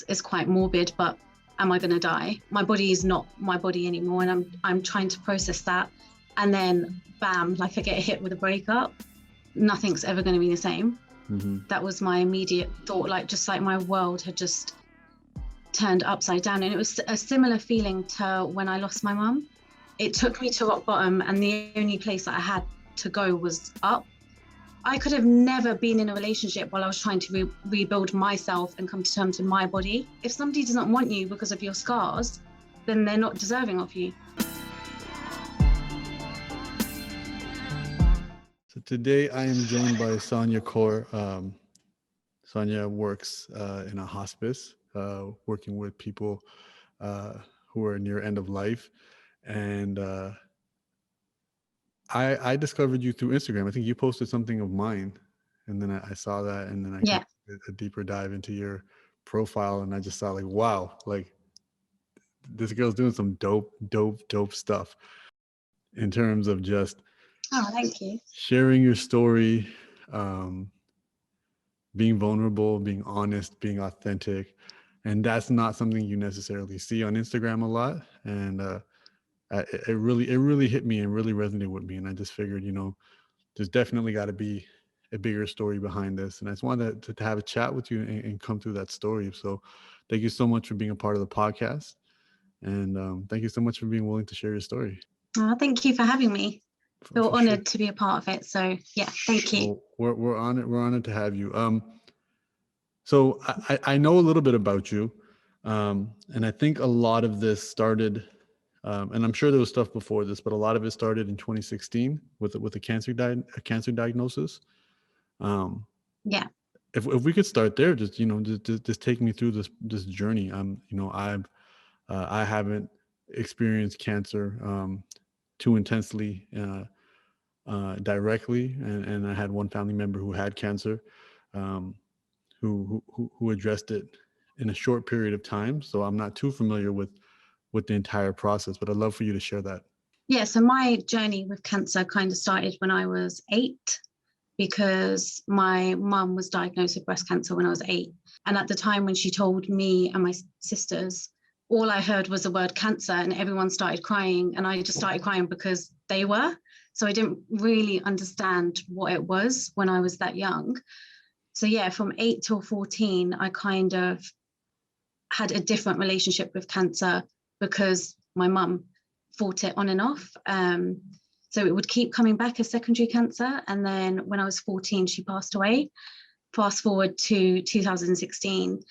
is quite morbid, but am I going to die? My body is not my body anymore, and I'm trying to process that. And then bam, like I get hit with a breakup. Nothing's ever going to be the same. That was my immediate thought, like just like my world had just turned upside down. And it was a similar feeling to when I lost my mum. It took me to rock bottom, and the only place that I had to go was up. I could have never been in a relationship while I was trying to rebuild myself and come to terms with my body. If somebody doesn't want you because of your scars, then they're not deserving of you. So today I am joined by Sonia Kaur. Sonia works in a hospice, working with people who are near end of life. And I discovered you through Instagram. I think you posted something of mine, and then I saw that, and then I did a deeper dive into your profile, and I just saw like, wow, like this girl's doing some dope stuff in terms of just thank you. Sharing your story, being vulnerable, being honest, being authentic. And that's not something you necessarily see on Instagram a lot. And it really hit me and really resonated with me. And I just figured, there's definitely got to be a bigger story behind this. And I just wanted to have a chat with you and come through that story. So thank you so much for being a part of the podcast. And thank you so much for being willing to share your story. Thank you for having me. Feel honored to be a part of it. So yeah, thank you. Well, we're honored to have you. So I know a little bit about you. And I think a lot of this started, and I'm sure there was stuff before this, but a lot of it started in 2016 with a cancer diagnosis. Yeah. If we could start there, just take me through this journey. I haven't experienced cancer too intensely directly, and I had one family member who had cancer, who addressed it in a short period of time. So I'm not too familiar with the entire process, but I'd love for you to share that. Yeah, so my journey with cancer kind of started when I was 8, because my mum was diagnosed with breast cancer when I was 8. And at the time when she told me and my sisters, all I heard was the word cancer, and everyone started crying, and I just started crying because they were. So I didn't really understand what it was when I was that young. So yeah, from 8 till 14, I kind of had a different relationship with cancer because my mum fought it on and off. So it would keep coming back as secondary cancer. And then when I was 14, she passed away. Fast forward to 2016,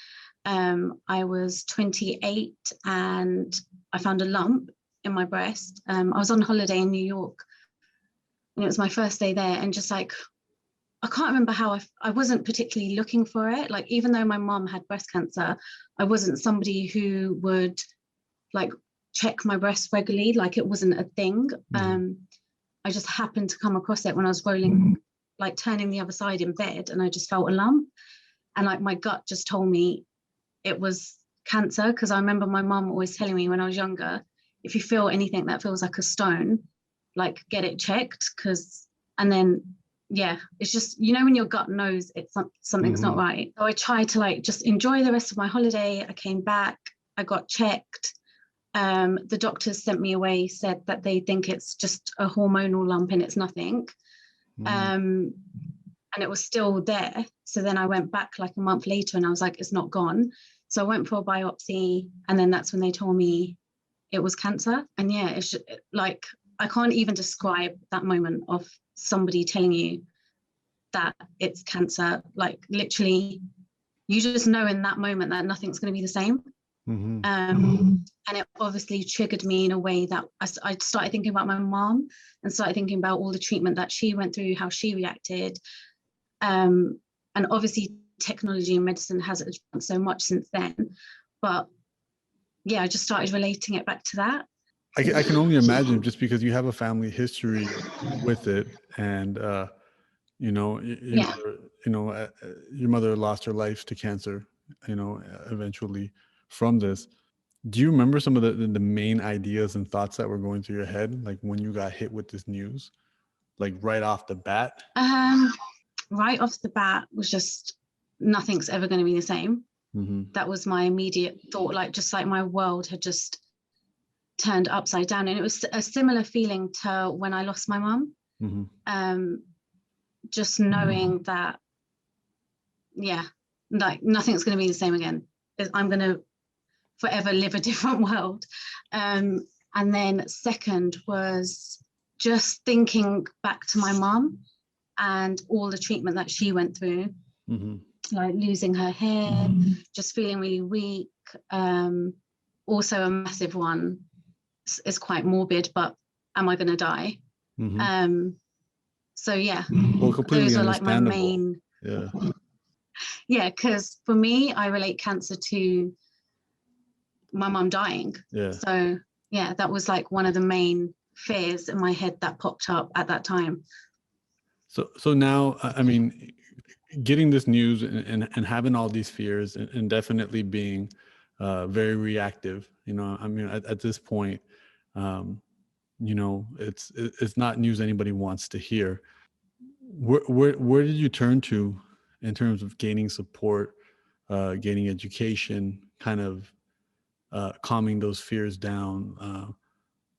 I was 28 and I found a lump in my breast. I was on holiday in New York, and it was my first day there. And just like, I can't remember how I wasn't particularly looking for it. Like, even though my mom had breast cancer, I wasn't somebody who would like check my breast regularly. Like, it wasn't a thing. I just happened to come across it when I was turning the other side in bed, and I just felt a lump. And like, my gut just told me it was cancer, because I remember my mom always telling me when I was younger, if you feel anything that feels like a stone, like, get it checked. And then, yeah, it's just, when your gut knows it's something's not right. So I tried to like just enjoy the rest of my holiday. I came back, I got checked. The doctors sent me away, said that they think it's just a hormonal lump and it's nothing. And it was still there. So then I went back like a month later, and I was like, it's not gone. So I went for a biopsy, and then that's when they told me it was cancer. And yeah, it's like, I can't even describe that moment of somebody telling you that it's cancer. Like, literally, you just know in that moment that nothing's going to be the same. And it obviously triggered me in a way that I started thinking about my mom, and started thinking about all the treatment that she went through, how she reacted. And obviously technology and medicine has advanced so much since then. But yeah, I just started relating it back to that. I can only imagine, just because you have a family history with it, and your mother lost her life to cancer, eventually from this. Do you remember some of the main ideas and thoughts that were going through your head, like when you got hit with this news, like right off the bat? Right off the bat was just, nothing's ever going to be the same. That was my immediate thought, like just like my world had just turned upside down. And it was a similar feeling to when I lost my mum. Just knowing that, yeah, like nothing's going to be the same again. I'm going to forever live a different world. And then second was just thinking back to my mum and all the treatment that she went through, like losing her hair, just feeling really weak. Also a massive one is quite morbid, but am I going to die? So yeah, well, completely those are like my understandable. main. Yeah, because for me, I relate cancer to my mum dying. So yeah, that was like one of the main fears in my head that popped up at that time. So now, I mean, getting this news and having all these fears and definitely being very reactive, you know, I mean, at this point, you know, it's not news anybody wants to hear. Where did you turn to in terms of gaining support, gaining education, kind of calming those fears down?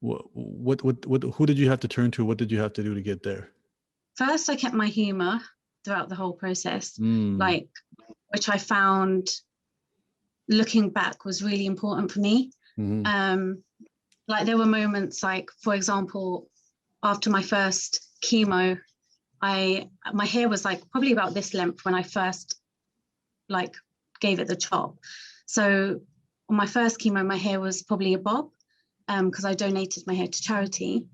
Who did you have to turn to? What did you have to do to get there? First, I kept my humor throughout the whole process, like, which I found, looking back, was really important for me. Like there were moments, like, for example, after my first chemo, my hair was like probably about this length when I first like gave it the chop. So on my first chemo, my hair was probably a bob, because I donated my hair to charity.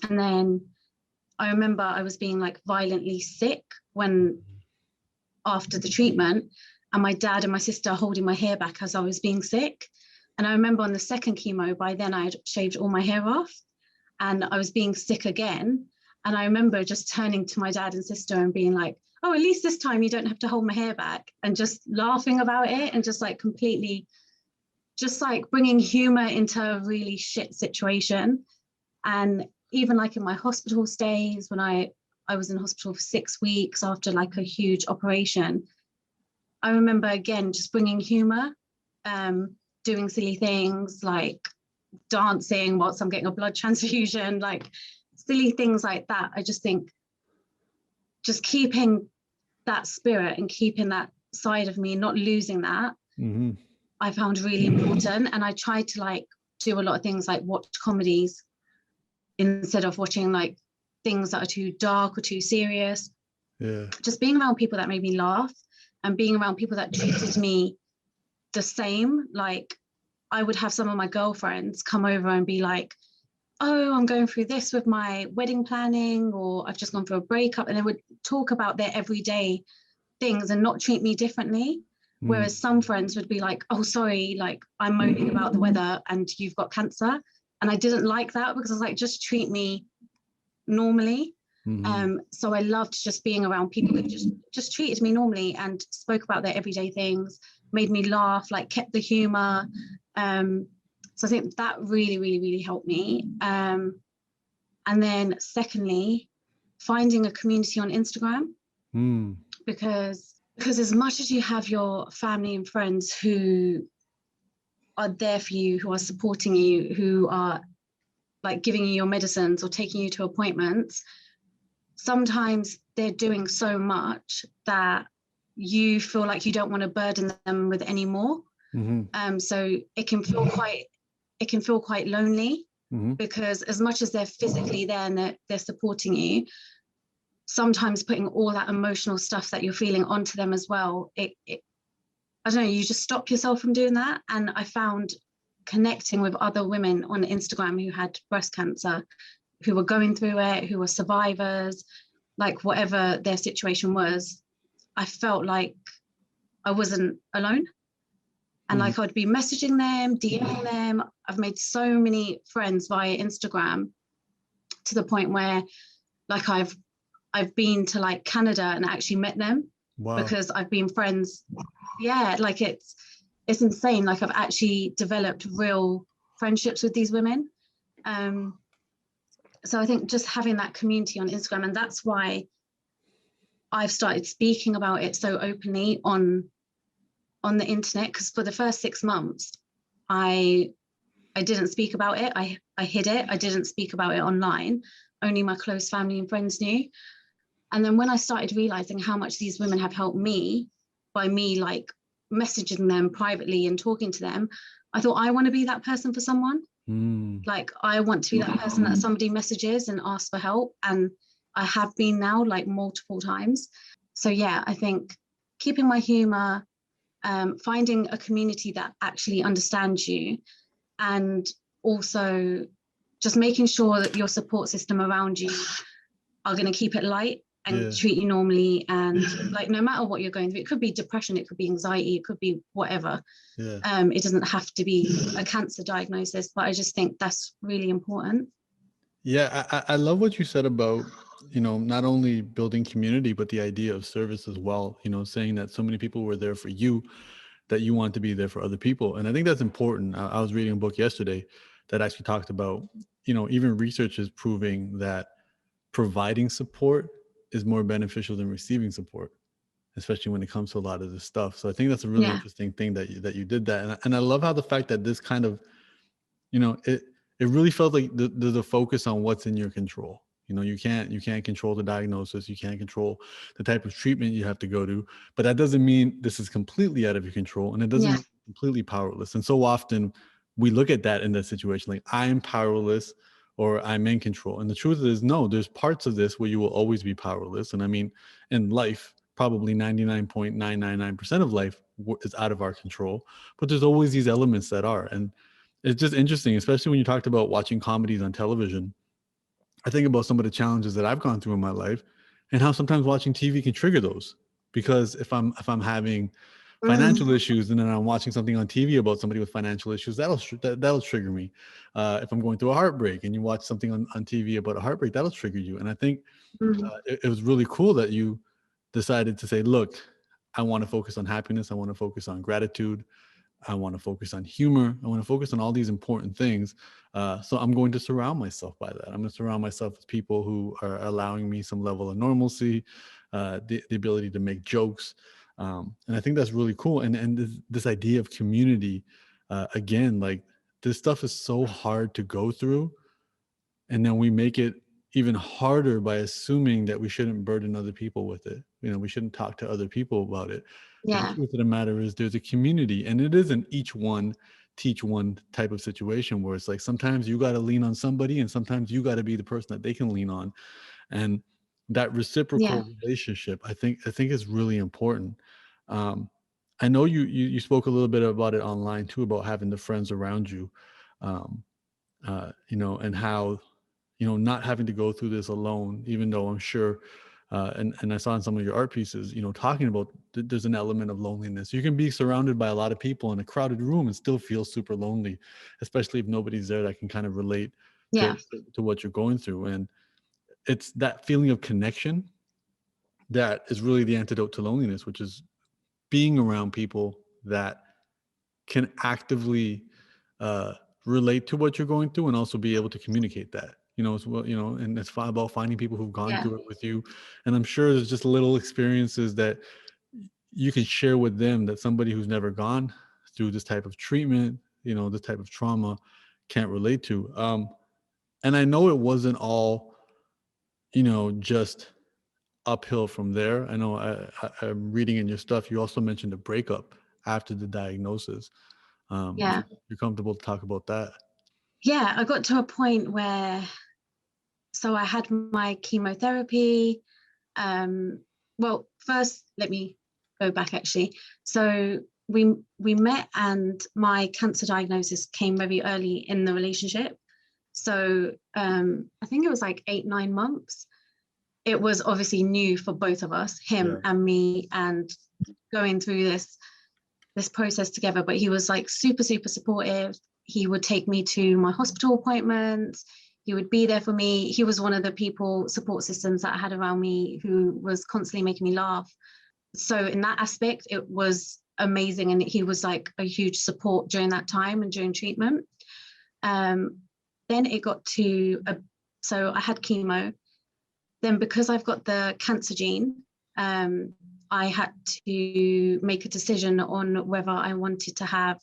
And then I remember I was being like violently sick after the treatment, and my dad and my sister holding my hair back as I was being sick. And I remember on the second chemo, by then I had shaved all my hair off and I was being sick again. And I remember just turning to my dad and sister and being like, oh, at least this time you don't have to hold my hair back, and just laughing about it and just like completely, just like bringing humor into a really shit situation. And even like in my hospital stays, when I was in hospital for 6 weeks after like a huge operation, I remember again just bringing humor, doing silly things like dancing whilst I'm getting a blood transfusion, like silly things like that. I just think just keeping that spirit and keeping that side of me, not losing that, I found really important. And I tried to like do a lot of things like watch comedies instead of watching like things that are too dark or too serious. Just being around people that made me laugh and being around people that treated me the same. Like I would have some of my girlfriends come over and be like, oh, I'm going through this with my wedding planning, or I've just gone through a breakup, and they would talk about their everyday things and not treat me differently. Whereas some friends would be like, oh, sorry, like I'm moaning about the weather and you've got cancer. And I didn't like that, because I was like, just treat me normally. So I loved just being around people that just treated me normally and spoke about their everyday things, made me laugh, like kept the humor. So I think that really, really, really helped me. And then secondly, finding a community on Instagram, because as much as you have your family and friends who are there for you, who are supporting you, who are like giving you your medicines or taking you to appointments, sometimes they're doing so much that you feel like you don't want to burden them with any more. So it can feel quite lonely, because as much as they're physically there and they're supporting you, sometimes putting all that emotional stuff that you're feeling onto them as well, I don't know, you just stop yourself from doing that. And I found connecting with other women on Instagram who had breast cancer, who were going through it, who were survivors, like whatever their situation was, I felt like I wasn't alone. And like I'd be messaging them, DMing them. I've made so many friends via Instagram, to the point where like I've been to like Canada and actually met them. Wow. Because I've been friends. Yeah, like it's insane. Like I've actually developed real friendships with these women. So I think just having that community on Instagram, and that's why I've started speaking about it so openly on on the internet, because for the first 6 months, I didn't speak about it. I hid it. I didn't speak about it online. Only my close family and friends knew. And then when I started realizing how much these women have helped me by me like messaging them privately and talking to them, I thought, I want to be that person for someone. Like, I want to be that person that somebody messages and asks for help. And I have been now, like, multiple times. So yeah, I think keeping my humor, finding a community that actually understands you, and also just making sure that your support system around you are going to keep it light and treat you normally. And like, no matter what you're going through, it could be depression, it could be anxiety, it could be whatever. It doesn't have to be a cancer diagnosis, but I just think that's really important. Yeah, I love what you said about, not only building community, but the idea of service as well, saying that so many people were there for you, that you want to be there for other people. And I think that's important. I was reading a book yesterday that actually talked about, even research is proving that providing support is more beneficial than receiving support, especially when it comes to a lot of this stuff. So I think that's a really interesting thing that you did that. And I love how the fact that this kind of, it really felt like the focus on what's in your control. You can't control the diagnosis, you can't control the type of treatment you have to go to, but that doesn't mean this is completely out of your control, and it doesn't mean you're completely powerless. And so often we look at that in that situation, like, I'm powerless or I'm in control. And the truth is, no, there's parts of this where you will always be powerless. And I mean, in life, probably 99.999% of life is out of our control, but there's always these elements that are. And it's just interesting, especially when you talked about watching comedies on television. I think about some of the challenges that I've gone through in my life and how sometimes watching TV can trigger those. Because if I'm having financial issues and then I'm watching something on TV about somebody with financial issues, that'll trigger me. If I'm going through a heartbreak and you watch something on TV about a heartbreak, that'll trigger you. And I think it was really cool that you decided to say, look, I want to focus on happiness. I want to focus on gratitude. I want to focus on humor. I want to focus on all these important things. So I'm going to surround myself by that. I'm going to surround myself with people who are allowing me some level of normalcy, the ability to make jokes. And I think that's really cool. And this idea of community, again, like, this stuff is so hard to go through. And then we make it even harder by assuming that we shouldn't burden other people with it. We shouldn't talk to other people about it. But the truth of the matter is, there's a community, and it isn't each one teach one type of situation where it's like, sometimes you got to lean on somebody and sometimes you got to be the person that they can lean on. And that reciprocal relationship, I think is really important. I know you spoke a little bit about it online too, about having the friends around you, and how, not having to go through this alone, even though I'm sure, and I saw in some of your art pieces, talking about there's an element of loneliness. You can be surrounded by a lot of people in a crowded room and still feel super lonely, especially if nobody's there that can kind of relate to what you're going through. And it's that feeling of connection that is really the antidote to loneliness, which is being around people that can actively relate to what you're going through and also be able to communicate that, as well, and it's about finding people who've gone through it with you. And I'm sure there's just little experiences that you can share with them that somebody who's never gone through this type of treatment, this type of trauma, can't relate to. And I know it wasn't all, just uphill from there. I know I'm reading in your stuff, you also mentioned a breakup after the diagnosis. If you're comfortable to talk about that. I got to a point where, so I had my chemotherapy. Well, first, let me go back actually. So we met, and my cancer diagnosis came very early in the relationship. So I think it was like 8-9 months. It was obviously new for both of us, him and me, and going through this process together. But he was like super, super supportive. He would take me to my hospital appointments. He would be there for me. He was one of the support systems that I had around me, who was constantly making me laugh. So in that aspect, it was amazing. And he was like a huge support during that time and during treatment. Then it got to, so I had chemo. Then because I've got the cancer gene, I had to make a decision on whether I wanted to have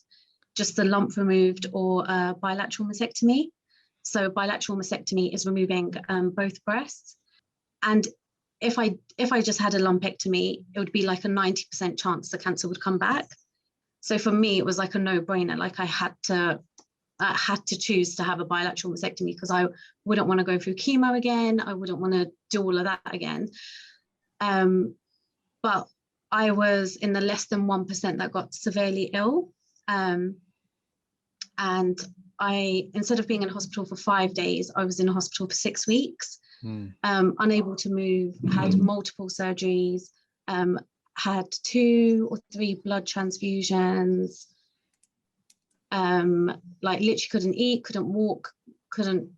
just the lump removed or a bilateral mastectomy. So bilateral mastectomy is removing both breasts. And if I just had a lumpectomy, it would be like a 90% chance the cancer would come back. So for me, it was like a no-brainer. Like I had to choose to have a bilateral mastectomy because I wouldn't want to go through chemo again. I wouldn't want to do all of that again. But I was in the less than 1% that got severely ill. And instead of being in hospital for 5 days, I was in hospital for 6 weeks, unable to move, had multiple surgeries, had 2 or 3 blood transfusions, like literally couldn't eat, couldn't walk, couldn't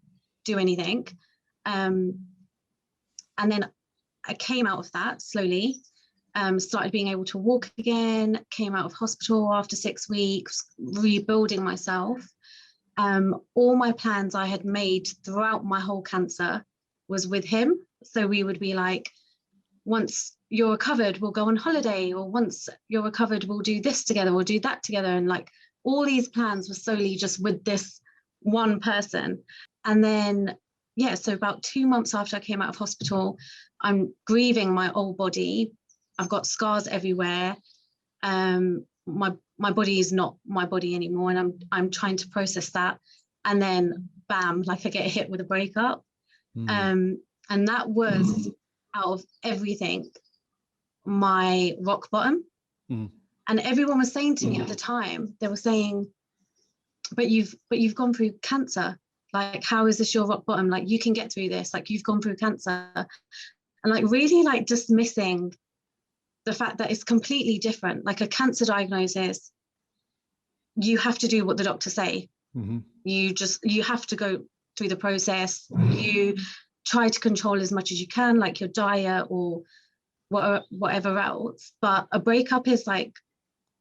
do anything. And then I came out of that slowly, started being able to walk again, came out of hospital after 6 weeks, rebuilding myself. All my plans I had made throughout my whole cancer was with him. So we would be like, once you're recovered, we'll go on holiday, or once you're recovered, we'll do this together, we'll do that together. And like all these plans were solely just with this one person. And then, yeah, so about 2 months after I came out of hospital, I'm grieving my old body. I've got scars everywhere. My body is not my body anymore, and I'm trying to process that. And then bam, like I get hit with a breakup. And that was, out of everything, my rock bottom. And everyone was saying to me at the time, they were saying, but you've gone through cancer. Like, how is this your rock bottom? Like, you can get through this. Like, you've gone through cancer. And like really like dismissing the fact that it's completely different. Like a cancer diagnosis, you have to do what the doctors say. You have to go through the process. You try to control as much as you can, like your diet or whatever else. But a breakup is like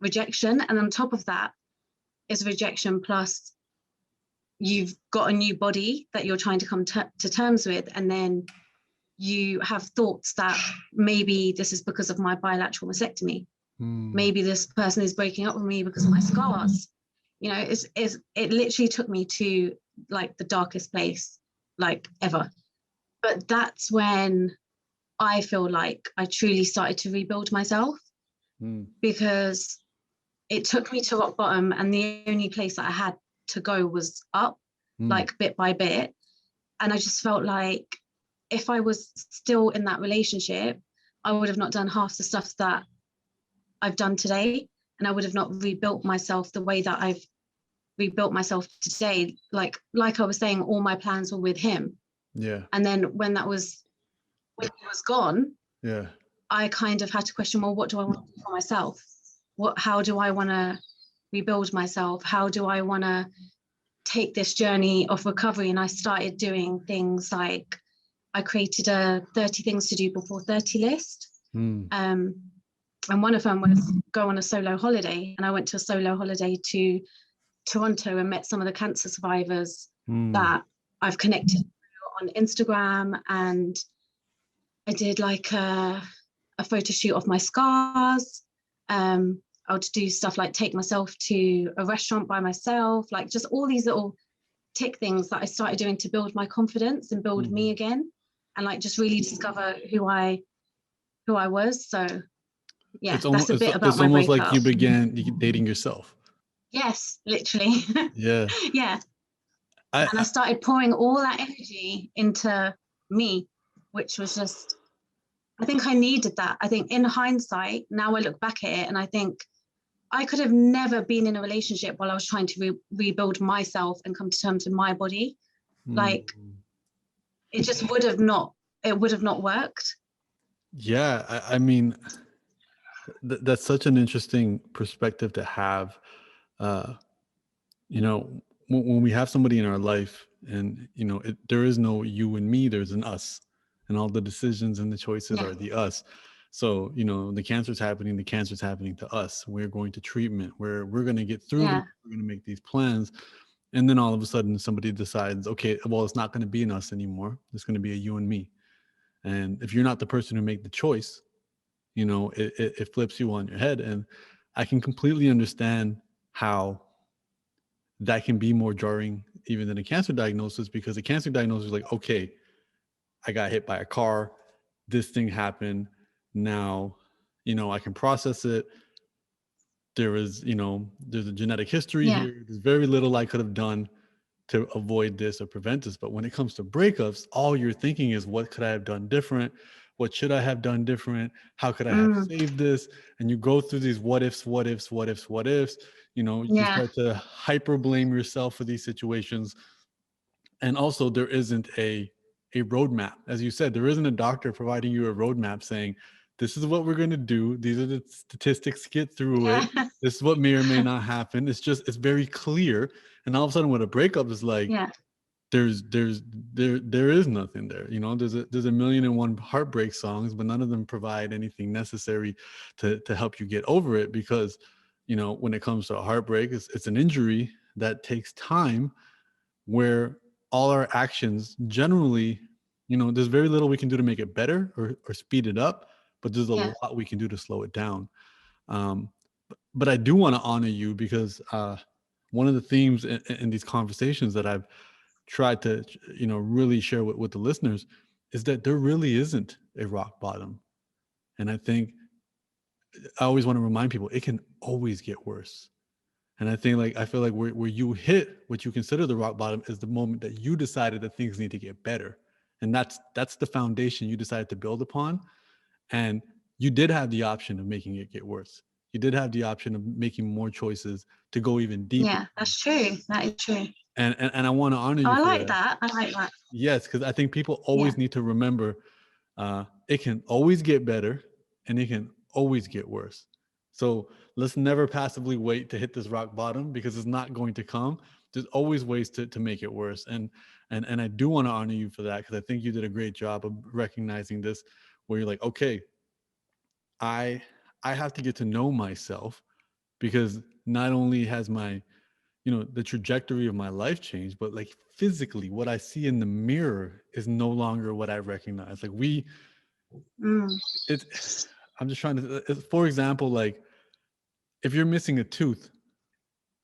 rejection, and on top of that is rejection plus you've got a new body that you're trying to come to terms with, and then you have thoughts that maybe this is because of my bilateral mastectomy. Maybe this person is breaking up with me because of my scars. You know, it literally took me to like the darkest place like ever. But that's when I feel like I truly started to rebuild myself, because it took me to rock bottom, and the only place that I had to go was up, like bit by bit. And I just felt like if I was still in that relationship, I would have not done half the stuff that I've done today, and I would have not rebuilt myself the way that I've rebuilt myself today. Like I was saying, all my plans were with him. Yeah. And then when he was gone, yeah, I kind of had to question, well, what do I want to do for myself? How do I want to rebuild myself? How do I want to take this journey of recovery? And I started doing things like I created a 30 things to do before 30 list. And one of them was go on a solo holiday. And I went to a solo holiday to Toronto and met some of the cancer survivors that I've connected on Instagram. And I did like a photo shoot of my scars. I would do stuff like take myself to a restaurant by myself, like just all these little tick things that I started doing to build my confidence and build me again, and like just really discover who I was. So yeah, that's a bit about my breakup. It's almost like you began dating yourself. Yes, literally. Yeah. Yeah. And I started pouring all that energy into me, which was just, I think I needed that. I think in hindsight, now I look back at it and I think I could have never been in a relationship while I was trying to rebuild myself and come to terms with my body. Like it just would have not worked. Yeah. I mean, that's such an interesting perspective to have. You know, when we have somebody in our life and, you know, there is no you and me, there's an us, and all the decisions and the choices are the us. So, you know, the cancer's happening to us. We're going to treatment, we're going to get through them. We're going to make these plans. And then all of a sudden somebody decides, okay, well, it's not going to be an us anymore. It's going to be a you and me. And if you're not the person who made the choice, it flips you on your head. And I can completely understand how that can be more jarring even than a cancer diagnosis, because a cancer diagnosis is like, okay, I got hit by a car, this thing happened. Now, I can process it. There's a genetic history Yeah. here. There's very little I could have done to avoid this or prevent this. But when it comes to breakups, all you're thinking is, what could I have done different? What should I have done different? How could I have Mm. saved this? And you go through these what ifs, what ifs, what ifs, what ifs. You Yeah. start to hyper blame yourself for these situations. And also, there isn't a roadmap. As you said, there isn't a doctor providing you a roadmap saying, this is what we're going to do. These are the statistics, get through it. Yeah. This is what may or may not happen. It's very clear. And all of a sudden, when a breakup is like, Yeah. there is nothing there. There's a million and one heartbreak songs, but none of them provide anything necessary to help you get over it. Because when it comes to a heartbreak, it's an injury that takes time, where all our actions generally, there's very little we can do to make it better or speed it up, but there's a Yeah. lot we can do to slow it down. But I do want to honor you, because one of the themes in these conversations that I've tried to really share with the listeners is that there really isn't a rock bottom. And I think I always want to remind people, it can always get worse. And I feel like where you hit what you consider the rock bottom is the moment that you decided that things need to get better. And that's the foundation you decided to build upon. And you did have the option of making it get worse. You did have the option of making more choices to go even deeper. Yeah. That's true. That is true. And I want to honor Oh, you I for like that. that. I like that. Yes, because I think people Yeah. always need to remember, it can always get better and it can always get worse. So let's never passively wait to hit this rock bottom, because it's not going to come. There's always ways to make it worse. And I do want to honor you for that, because I think you did a great job of recognizing this, where you're like, okay, I I have to get to know myself, because not only has my the trajectory of my life changed, but like physically what I see in the mirror is no longer what I recognize. Like Mm. it's I'm just trying to, for example, like if you're missing a tooth,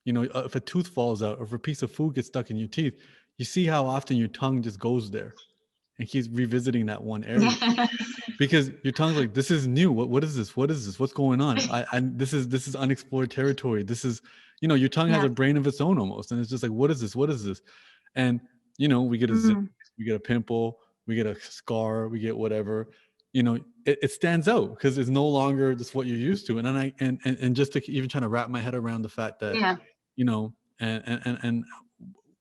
if a tooth falls out, or if a piece of food gets stuck in your teeth, you see how often your tongue just goes there and keeps revisiting that one area, Yeah. because your tongue's like, this is new. What is this? What is this? What's going on? This is unexplored territory. This is, your tongue has Yeah. a brain of its own almost. And it's just like, what is this? What is this? And, we get a zit, Mm. we get a pimple, we get a scar, we get whatever, it stands out because it's no longer just what you're used to. And then and just to even trying to wrap my head around the fact that, Yeah. and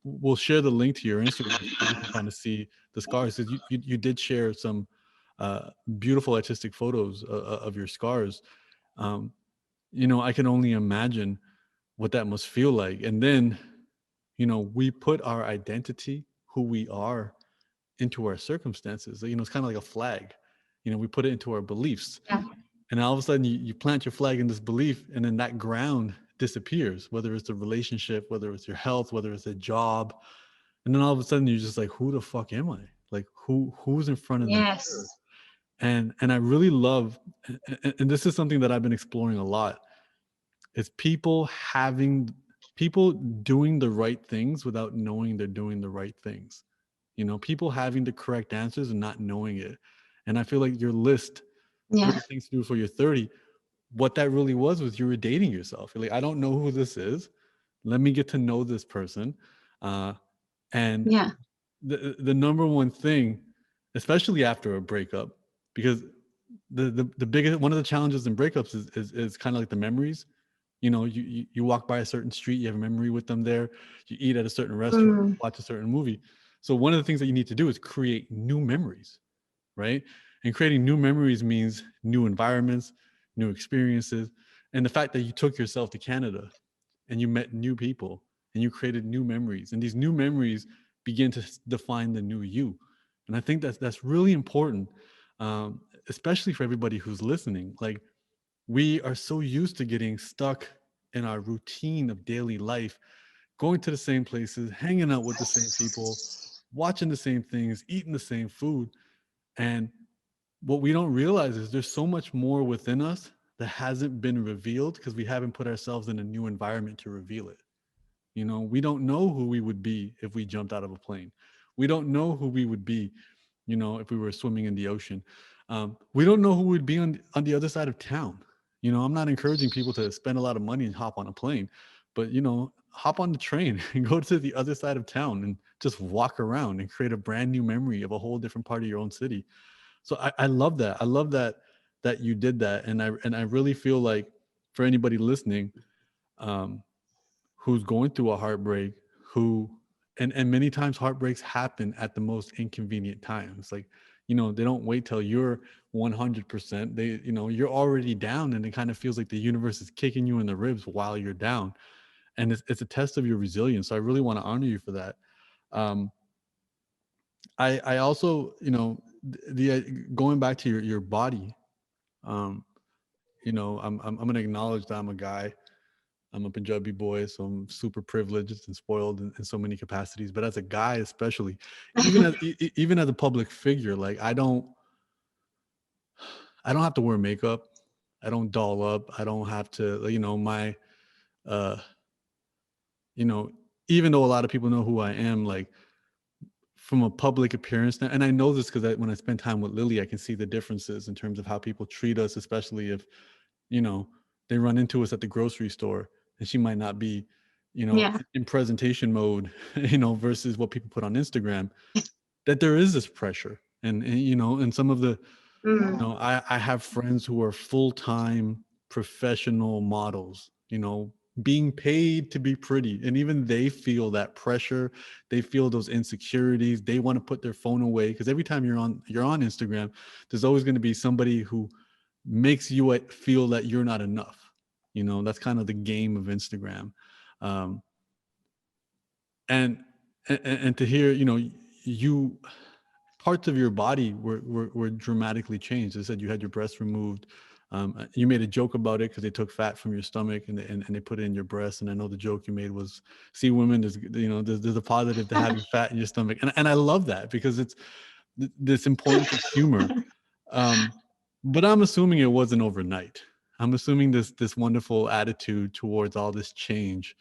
we'll share the link to your Instagram so people can kind of see the scars, because you did share some beautiful artistic photos of your scars. Um, I can only imagine what that must feel like. And then, we put our identity, who we are, into our circumstances. It's kind of like a flag. We put it into our beliefs. Yeah. And all of a sudden you plant your flag in this belief, and then that ground disappears, whether it's a relationship, whether it's your health, whether it's a job. And then all of a sudden you're just like, who the fuck am I? Like who's in front of the mirror? Yes. And I really love, and this is something that I've been exploring a lot, is people doing the right things without knowing they're doing the right things. People having the correct answers and not knowing it. And I feel like your list, Yeah. 30 things to do for your 30, what that really was you were dating yourself. You're like, I don't know who this is. Let me get to know this person. And Yeah. the number one thing, especially after a breakup, because the biggest, one of the challenges in breakups is kind of like the memories. You walk by a certain street, you have a memory with them there. You eat at a certain restaurant, Mm. watch a certain movie. So one of the things that you need to do is create new memories, right? And creating new memories means new environments, new experiences. And the fact that you took yourself to Canada and you met new people and you created new memories, and these new memories begin to define the new you. And I think that's really important, especially for everybody who's listening. Like, we are so used to getting stuck in our routine of daily life, going to the same places, hanging out with the same people, watching the same things, eating the same food. And what we don't realize is there's so much more within us that hasn't been revealed because we haven't put ourselves in a new environment to reveal it. You know, we don't know who we would be if we jumped out of a plane. We don't know who we would be, you know, if we were swimming in the ocean. We don't know who would be on the other side of town. You know, I'm not encouraging people to spend a lot of money and hop on a plane, but, you know, hop on the train and go to the other side of town and just walk around and create a brand new memory of a whole different part of your own city. So I love that. I love that you did that. And I really feel like for anybody listening, um, who's going through a heartbreak, who and many times heartbreaks happen at the most inconvenient times. Like, you know, they don't wait till you're 100%. They, you know, you're already down, and it kind of feels like the universe is kicking you in the ribs while you're down. And it's a test of your resilience. So I really want to honor you for that. Um, I also, you know, going back to your body, um, you know, I'm going to acknowledge that I'm a guy. I'm a Punjabi boy, so I'm super privileged and spoiled in so many capacities. But as a guy, especially, even as a public figure, like I don't have to wear makeup. I don't doll up. I don't have to, you know, uh, you know, even though a lot of people know who I am, like from a public appearance, and I know this because when I spend time with Lily, I can see the differences in terms of how people treat us, especially if, you know, they run into us at the grocery store and she might not be, you know, Yeah. in presentation mode, you know, versus what people put on Instagram, that there is this pressure. And you know, and some of the, you Mm. know, I have friends who are full-time professional models, you know, being paid to be pretty. And even they feel that pressure. They feel those insecurities. They want to put their phone away because every time you're on Instagram, there's always going to be somebody who makes you feel that you're not enough. You know, that's kind of the game of Instagram. Um, and, and to hear, you know, you parts of your body were dramatically changed. They said you had your breast removed. You made a joke about it because they took fat from your stomach and they put it in your breast. And I know the joke you made was, see, women, there's, you know, there's a positive to having fat in your stomach. And I love that because it's this importance of humor. Um, but I'm assuming it wasn't overnight. I'm assuming this wonderful attitude towards all this change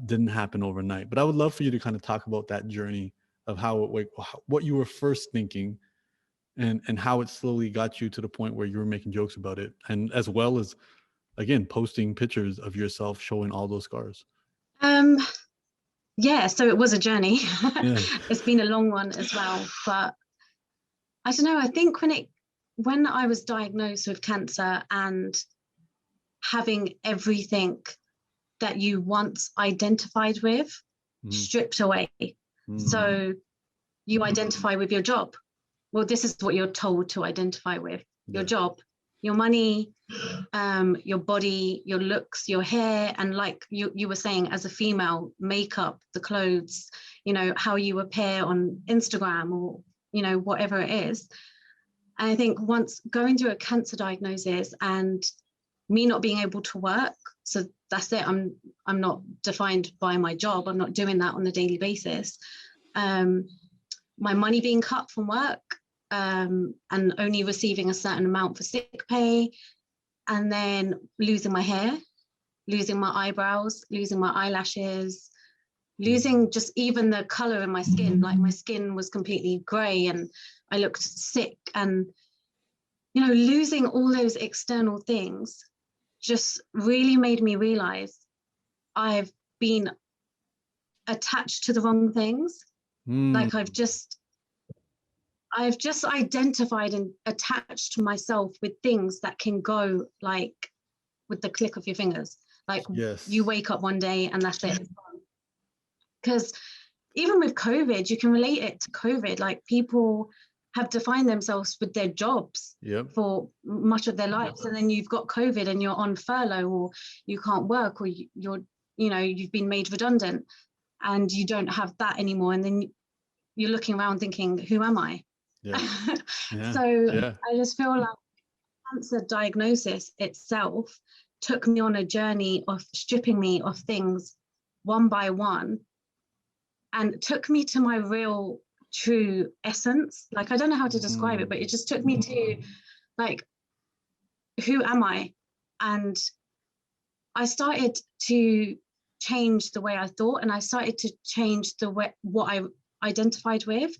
didn't happen overnight. But I would love for you to kind of talk about that journey of how it, like, what you were first thinking and how it slowly got you to the point where you were making jokes about it, and as well as, again, posting pictures of yourself showing all those scars. Um, yeah, so it was a journey. Yeah. It's been a long one as well, but I don't know. I think when I was diagnosed with cancer and having everything that you once identified with Mm-hmm. stripped away. So you identify with your job. Well, this is what you're told to identify with: your Yeah. job, your money, your body, your looks, your hair, and like you were saying, as a female, makeup, the clothes, you know, how you appear on Instagram or, you know, whatever it is. And I think once going through a cancer diagnosis and me not being able to work, so that's it. I'm not defined by my job. I'm not doing that on a daily basis. My money being cut from work, and only receiving a certain amount for sick pay, and then losing my hair, losing my eyebrows, losing my eyelashes, losing just even the color in my skin. Like my skin was completely gray and I looked sick, and, you know, losing all those external things just really made me realize I've been attached to the wrong things. Like I've just identified and attached myself with things that can go like with the click of your fingers. Like you Yes. wake up one day and that's it. Because even with COVID, you can relate it to COVID. Like people have defined themselves with their jobs Yep. for much of their lives. And then you've got COVID and you're on furlough, or you can't work, or you've been made redundant and you don't have that anymore. And then you're looking around thinking, who am I? Yeah. Yeah. So Yeah. I just feel like cancer diagnosis itself took me on a journey of stripping me of things one by one, and took me to my real true essence. Like, I don't know how to describe it, but it just took me to, like, who am I? And I started to change the way I thought, and I started to change the way what I identified with.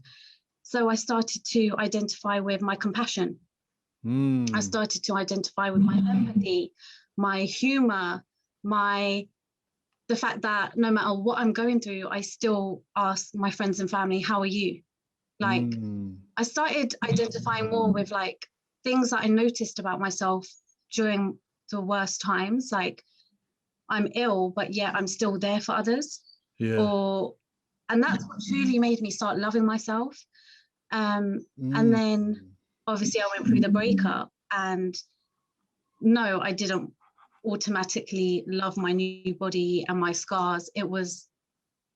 So I started to identify with my compassion. I started to identify with my empathy, my humor, the fact that no matter what I'm going through, I still ask my friends and family, how are you? Like, I started identifying more with like things that I noticed about myself during the worst times. Like, I'm ill, but yet I'm still there for others. Yeah. And that's what truly made me start loving myself. And then obviously I went through the breakup, and no, I didn't automatically love my new body and my scars. It was,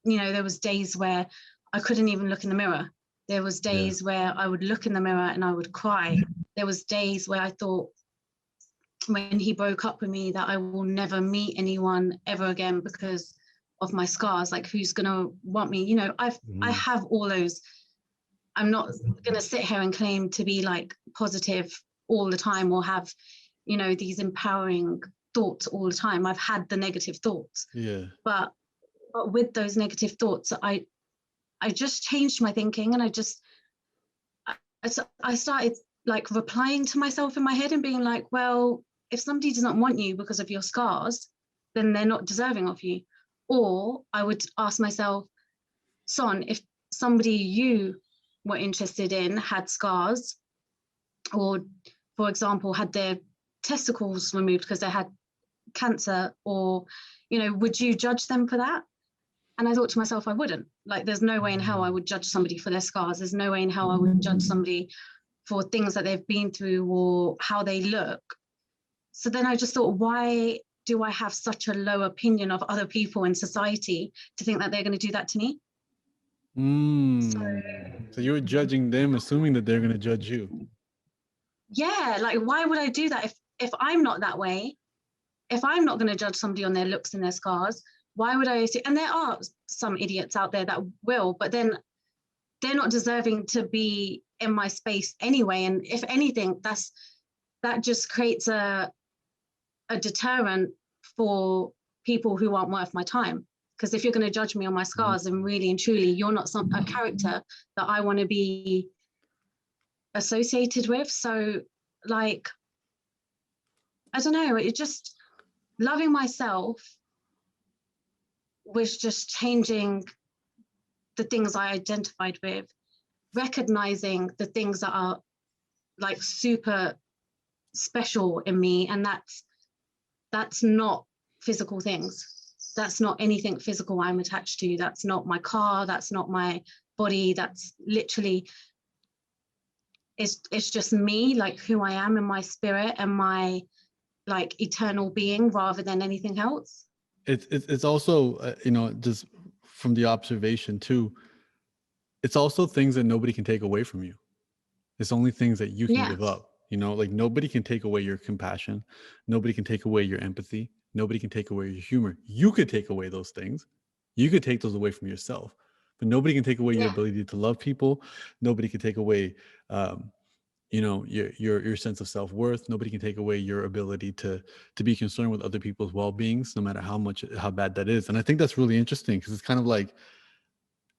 there was days where I couldn't even look in the mirror. There was days where I would look in the mirror and I would cry. There was days where I thought, when he broke up with me, that I will never meet anyone ever again because of my scars. Like, who's gonna want me? I have all those. I'm not gonna sit here and claim to be like positive all the time, or have, these empowering thoughts all the time. I've had the negative thoughts. But with those negative thoughts, I just changed my thinking, and I started like replying to myself in my head and being like, well, if somebody doesn't want you because of your scars, then they're not deserving of you. Or I would ask myself, Son, if somebody you were interested in had scars, or, for example, had their testicles removed because they had cancer, or, would you judge them for that? And I thought to myself, I wouldn't. Like, there's no way in hell I would judge somebody for their scars. There's no way in hell I would judge somebody for things that they've been through or how they look. So then I just thought, why do I have such a low opinion of other people in society to think that they're going to do that to me? So you were judging them, assuming that they're going to judge you. Yeah, like, why would I do that if I'm not that way? If I'm not going to judge somebody on their looks and their scars, why would I? And there are some idiots out there that will, but then they're not deserving to be in my space anyway. And if anything, that just creates a deterrent for people who aren't worth my time. Because if you're going to judge me on my scars, then really and truly, you're not a character that I want to be associated with. So, like, I don't know, it just, loving myself was just changing the things I identified with, recognizing the things that are like super special in me, and that's not physical things. That's not anything physical I'm attached to. That's not my car. That's not my body. That's literally, it's just me, like who I am in my spirit and my like eternal being, rather than anything else. It's also just from the observation too, it's also things that nobody can take away from you. It's only things that you can give up. Like, nobody can take away your compassion. Nobody can take away your empathy. Nobody can take away your humor. You could take away those things. You could take those away from yourself, but nobody can take away your ability to love people. Nobody can take away, your sense of self-worth. Nobody can take away your ability to be concerned with other people's well-beings, no matter how bad that is. And I think that's really interesting, because it's kind of like,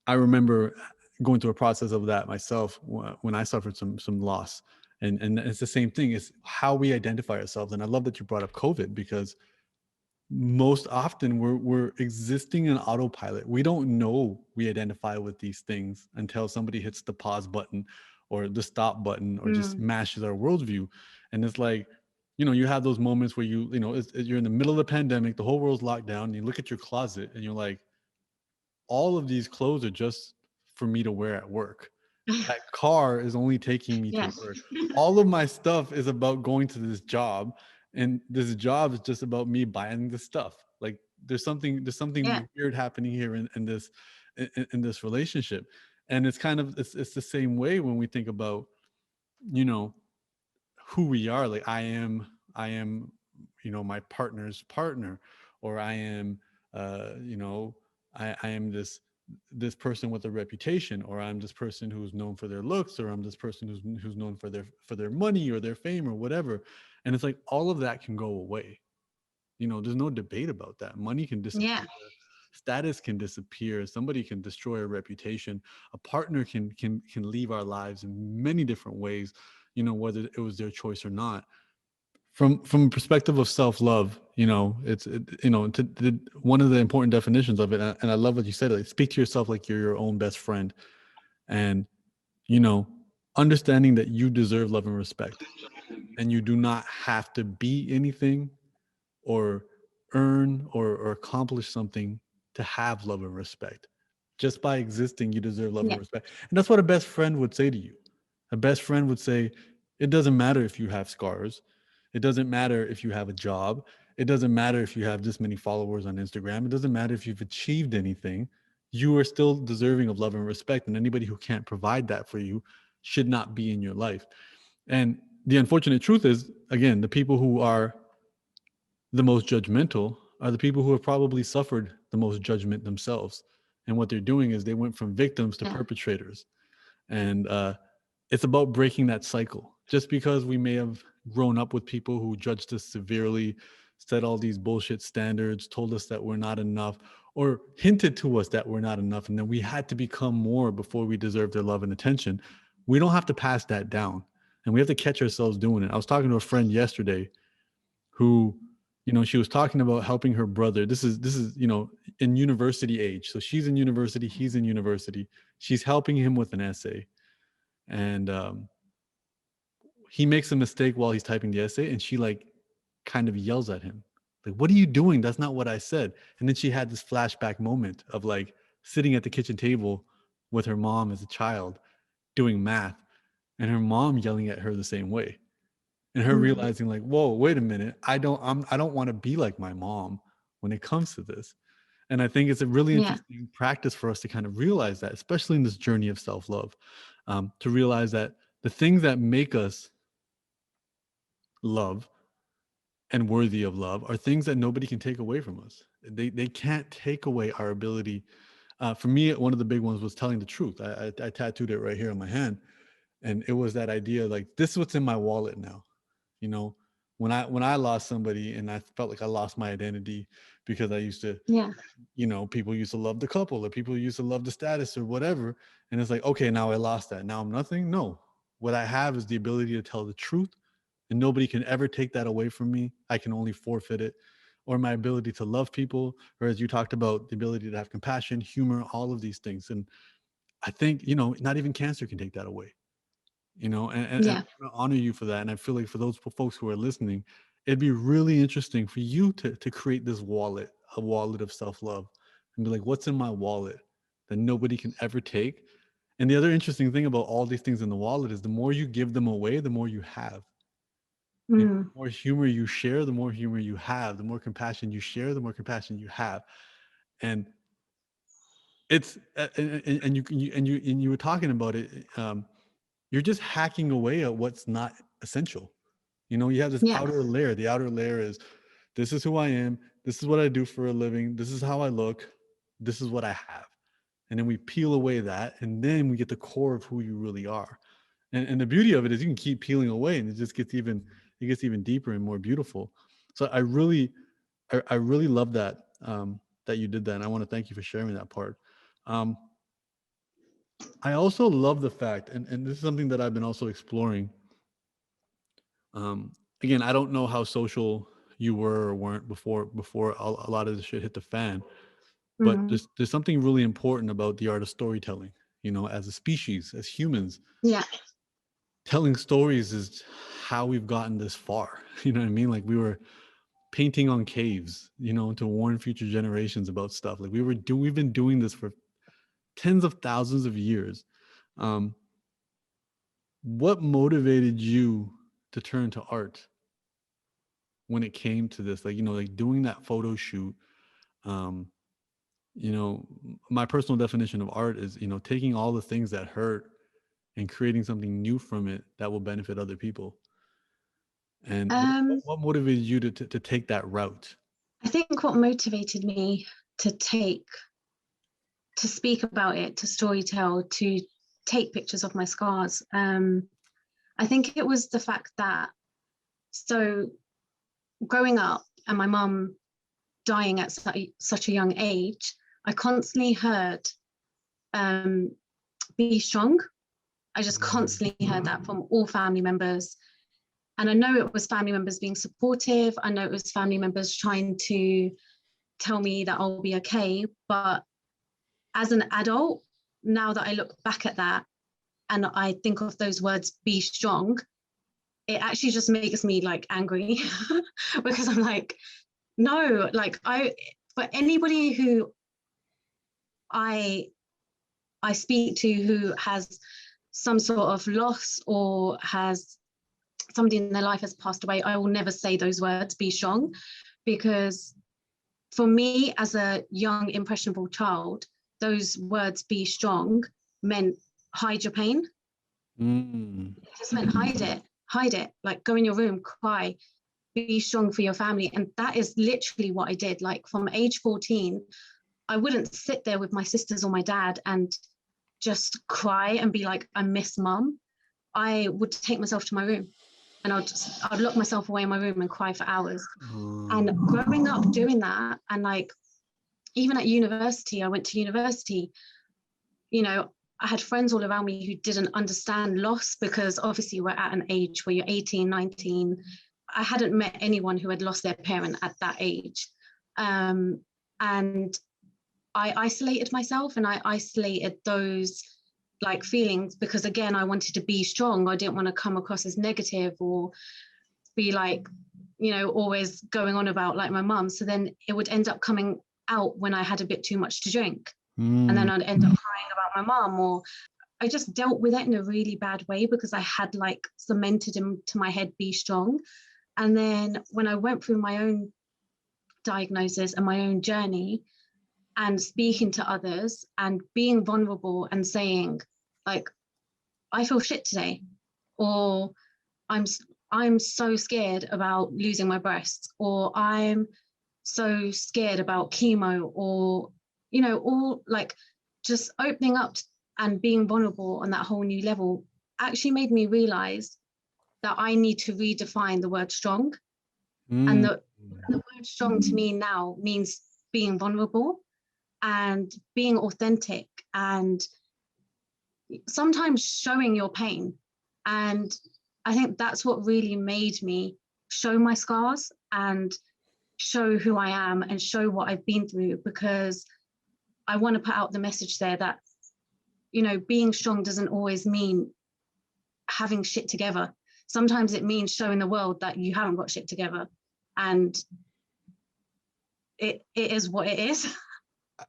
I remember going through a process of that myself when I suffered some loss. And it's the same thing. It's how we identify ourselves. And I love that you brought up COVID, because most often we're existing in autopilot. We don't know we identify with these things until somebody hits the pause button or the stop button, or just mashes our worldview. And it's like, you have those moments where you're in the middle of the pandemic, the whole world's locked down, and you look at your closet and you're like, all of these clothes are just for me to wear at work. That car is only taking me to work. All of my stuff is about going to this job, and this job is just about me buying the stuff. Like, there's something weird happening here in this relationship. And it's kind of, it's the same way when we think about, who we are. Like, I am, my partner's partner, or I am, I am this this person with a reputation, or I'm this person who's known for their looks, or I'm this person who's known for their money or their fame or whatever. And it's like all of that can go away. There's no debate about that. Money can Yeah. disappear, status can disappear, somebody can destroy a reputation, a partner can leave our lives in many different ways, whether it was their choice or not. From a perspective of self-love, one of the important definitions of it, and I love what you said, like, speak to yourself like you're your own best friend. And you know understanding that you deserve love and respect, and you do not have to be anything or earn or accomplish something to have love and respect. Just by existing, you deserve love and Yeah. respect. And that's what a best friend would say to you. A best friend would say, it doesn't matter if you have scars. It doesn't matter if you have a job. It doesn't matter if you have this many followers on Instagram. It doesn't matter if you've achieved anything. You are still deserving of love and respect. And anybody who can't provide that for you should not be in your life. And the unfortunate truth is, again, the people who are the most judgmental are the people who have probably suffered the most judgment themselves. And what they're doing is they went from victims to Yeah. perpetrators. And it's about breaking that cycle. Just because we may have grown up with people who judged us severely, set all these bullshit standards, told us that we're not enough, or hinted to us that we're not enough, and then we had to become more before we deserve their love and attention. We don't have to pass that down. And we have to catch ourselves doing it. I was talking to a friend yesterday who, she was talking about helping her brother. This is in university age. So she's in university, he's in university. She's helping him with an essay. And he makes a mistake while he's typing the essay, and she like kind of yells at him, like, what are you doing? That's not what I said. And then she had this flashback moment of like sitting at the kitchen table with her mom as a child doing math, and her mom yelling at her the same way, and her Mm. realizing like, whoa, wait a minute, I don't want to be like my mom when it comes to this. And I think it's a really Yeah. interesting practice for us to kind of realize that, especially in this journey of self-love, to realize that the things that make us love and worthy of love are things that nobody can take away from us. They can't take away our ability. For me, one of the big ones was telling the truth. I tattooed it right here on my hand, and it was that idea like, this is what's in my wallet now. You know, when I lost somebody and I felt like I lost my identity because I used to, Yeah. people used to love the couple, or people used to love the status or whatever. And it's like, okay, now I lost that. Now I'm nothing. No, what I have is the ability to tell the truth, and nobody can ever take that away from me. I can only forfeit it, or my ability to love people, or as you talked about, the ability to have compassion, humor, all of these things. And I think, not even cancer can take that away. And Yeah. I want to honor you for that. And I feel like for those folks who are listening, it'd be really interesting for you to create this wallet, a wallet of self-love, and be like, what's in my wallet that nobody can ever take? And the other interesting thing about all these things in the wallet is the more you give them away, the more you have. Mm. The more humor you share, the more humor you have. The more compassion you share, the more compassion you have. And it's and you were talking about it. You're just hacking away at what's not essential. You have this Yeah. outer layer. The outer layer is, this is who I am. This is what I do for a living. This is how I look. This is what I have. And then we peel away that, and then we get the core of who you really are. And the beauty of it is you can keep peeling away, and it gets even deeper and more beautiful. So I really love that, that you did that. And I want to thank you for sharing that part. Um, I also love the fact, and this is something that I've been also exploring. Again, I don't know how social you were or weren't before a lot of this shit hit the fan, but Mm. there's something really important about the art of storytelling. As a species, as humans, Yeah. telling stories is how we've gotten this far. You know what I mean? Like, we were painting on caves, to warn future generations about stuff. Like, we've been doing this for tens of thousands of years. Um, what motivated you to turn to art when it came to this? Like, like doing that photo shoot. um you know my personal definition of art is, taking all the things that hurt and creating something new from it that will benefit other people. And Um, what motivated you to take that route? I think what motivated me to to speak about it, to storytell, to take pictures of my scars. I think it was the fact that, so growing up and my mum dying at such a young age, I constantly heard, be strong. I just constantly heard that from all family members. And I know it was family members being supportive. I know it was family members trying to tell me that I'll be okay. But as an adult, now that I look back at that and I think of those words, be strong, it actually just makes me like angry because I'm like, no, like for anybody who I speak to who has some sort of loss or has somebody in their life has passed away, I will never say those words, be strong, because for me as a young impressionable child, those words, be strong, meant hide your pain. It just meant hide it, like go in your room, cry, be strong for your family. And that is literally what I did. Like from age 14, I wouldn't sit there with my sisters or my dad and just cry and be like, I miss mum. I would take myself to my room and I'd lock myself away in my room and cry for hours. And growing up doing that, and like even at university, I went to university, you know, I had friends all around me who didn't understand loss, because obviously we're at an age where you're 18, 19. I hadn't met anyone who had lost their parent at that age. And I isolated myself and I isolated those like feelings because, again, I wanted to be strong. I didn't want to come across as negative or be like, you know, always going on about like my mum. So then it would end up coming out when I had a bit too much to drink. And then I'd end up crying about my mum, or I just dealt with it in a really bad way because I had like cemented into my head, be strong. And then when I went through my own diagnosis and my own journey and speaking to others and being vulnerable and saying like, I feel shit today, or I'm so scared about losing my breasts, or I'm so scared about chemo, or, you know, all like just opening up and being vulnerable on that whole new level actually made me realize that I need to redefine the word strong. And the word strong to me now means being vulnerable and being authentic and sometimes showing your pain. And I think that's what really made me show my scars and show who I am and show what I've been through, because I want to put out the message there that, you know, being strong doesn't always mean having shit together. Sometimes it means showing the world that you haven't got shit together, and it is what it is.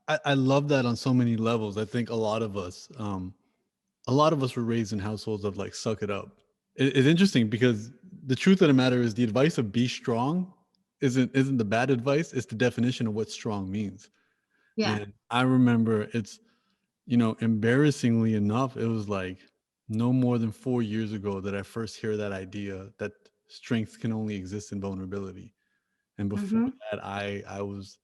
I love that on so many levels. I think a lot of us were raised in households of like, suck it up. It's interesting because the truth of the matter is the advice of be strong isn't the bad advice. It's the definition of what strong means. Yeah. And I remember it's, you know, embarrassingly enough, it was like no more than 4 years ago that I first hear that idea that strength can only exist in vulnerability. And before that, I was,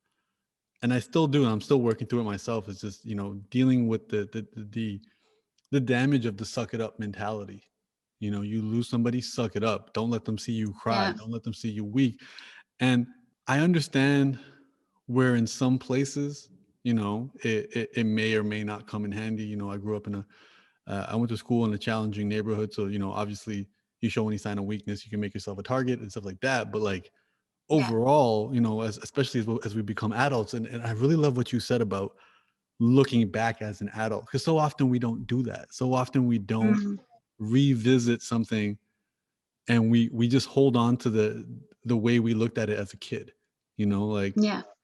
and I still do, and I'm still working through it myself. It's just, you know, dealing with the damage of the suck it up mentality. You know, you lose somebody, suck it up. Don't let them see you cry. Yeah. Don't let them see you weak. And I understand where in some places, you know, it may or may not come in handy. You know, I grew up in I went to school in a challenging neighborhood. So, you know, obviously you show any sign of weakness, you can make yourself a target and stuff like that. But like overall, you know, especially as we become adults, and I really love what you said about looking back as an adult, because so often we don't do that. So often we don't revisit something, and we just hold on to the way we looked at it as a kid. You know, like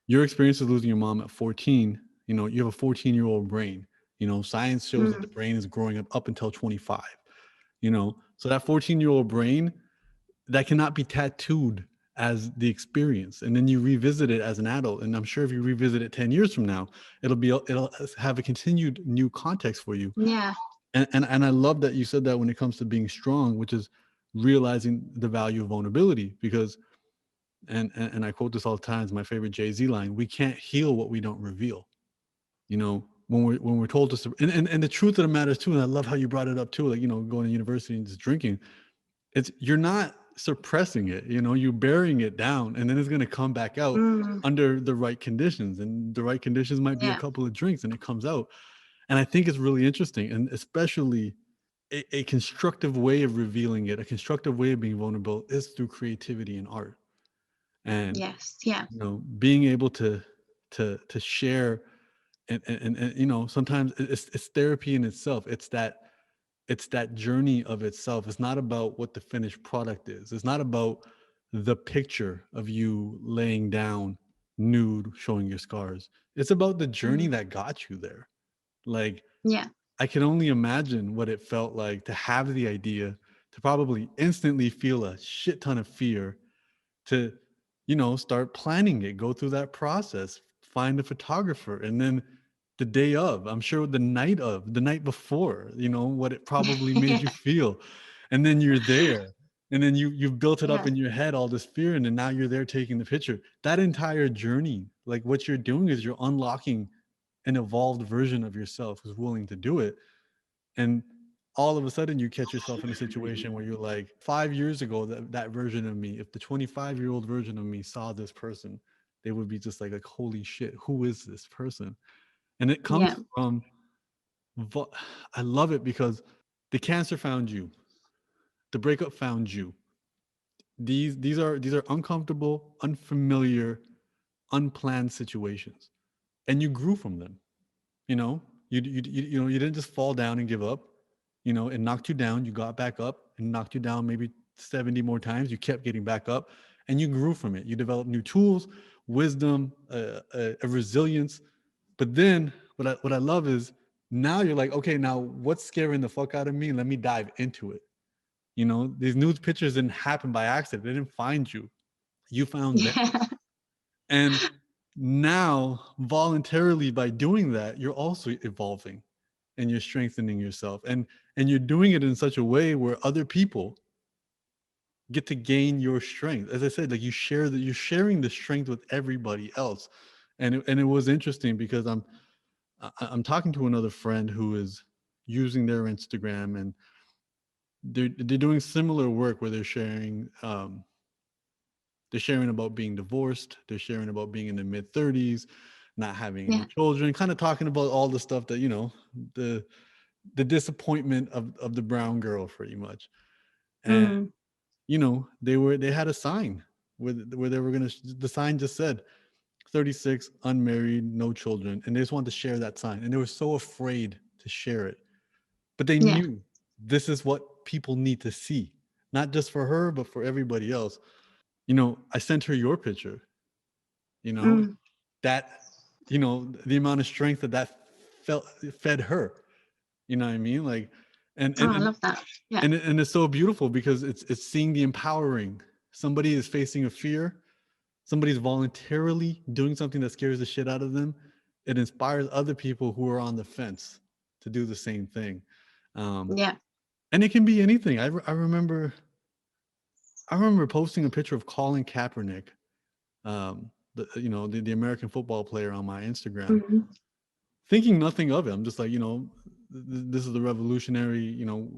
your experience of losing your mom at 14, you know, you have a 14-year-old brain. You know, science shows that the brain is growing up until 25. You know, so that 14-year-old brain, that cannot be tattooed as the experience. And then you revisit it as an adult, and I'm sure if you revisit it 10 years from now, it'll have a continued new context for you. And I love that you said that when it comes to being strong, which is realizing the value of vulnerability, because and I quote this all the time, it's my favorite Jay-Z line: we can't heal what we don't reveal. You know, when we're told to, and the truth of the matter is too, and I love how you brought it up too, like, you know, going to university and just drinking, you're not suppressing it, you know, you're burying it down, and then it's going to come back out under the right conditions, and the right conditions might be a couple of drinks and it comes out. And I think it's really interesting, and especially a constructive way of revealing it, a constructive way of being vulnerable is through creativity and art. And you know, being able to share, and you know, sometimes it's therapy in itself. It's that journey of itself. It's not about what the finished product is. It's not about the picture of you laying down nude showing your scars. It's about the journey that got you there. Like, I can only imagine what it felt like to have the idea, to probably instantly feel a shit ton of fear, to, you know, start planning it, go through that process, find a photographer, and then the day of, I'm sure the night before, you know, what it probably made you feel. And then you're there. And then you've built it up in your head, all this fear, and then now you're there taking the picture. That entire journey, like what you're doing is you're unlocking an evolved version of yourself who's willing to do it. And all of a sudden you catch yourself in a situation where you're like, 5 years ago, that version of me, if the 25-year-old version of me saw this person, they would be just like, holy shit, who is this person? And it comes from, I love it because the cancer found you, the breakup found you. These are uncomfortable, unfamiliar, unplanned situations, and you grew from them. You know, you know, you didn't just fall down and give up. You know, it knocked you down. You got back up, and knocked you down maybe 70 more times. You kept getting back up, and you grew from it. You developed new tools, wisdom, a resilience. But then what I love is now you're like, okay, now what's scaring the fuck out of me? Let me dive into it. You know, these nude pictures didn't happen by accident. They didn't find you. You found them. And now voluntarily by doing that, you're also evolving and you're strengthening yourself. And you're doing it in such a way where other people get to gain your strength. As I said, like, you're sharing the strength with everybody else. And it was interesting because I'm talking to another friend who is using their Instagram, and they're doing similar work where they're sharing about being divorced. They're sharing about being in the mid-30s, not having any children, kind of talking about all the stuff that, you know, the disappointment of the brown girl, pretty much. And you know, they had a sign where they were gonna. The sign just said 36, unmarried, no children, and they just wanted to share that sign, and they were so afraid to share it, but they knew this is what people need to see, not just for her, but for everybody else. You know, I sent her your picture. You know, that, you know, the amount of strength that fed her. You know what I mean? Like, I love that. And it's so beautiful because it's seeing the empowering. Somebody is facing a fear. Somebody's voluntarily doing something that scares the shit out of them. It inspires other people who are on the fence to do the same thing. And it can be anything. I remember posting a picture of Colin Kaepernick, the American football player, on my Instagram, thinking nothing of it. I'm just like, you know, this is the revolutionary, you know,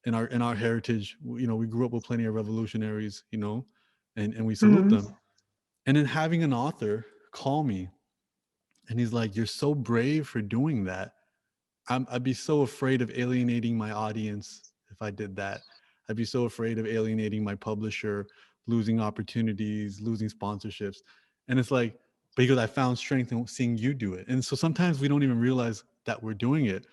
in our heritage. You know, we grew up with plenty of revolutionaries, you know, and we salute them. And then having an author call me, and he's like, "You're so brave for doing that. I'd be so afraid of alienating my audience if I did that. I'd be so afraid of alienating my publisher, losing opportunities, losing sponsorships." And it's like, because I found strength in seeing you do it. And so sometimes we don't even realize that we're doing it.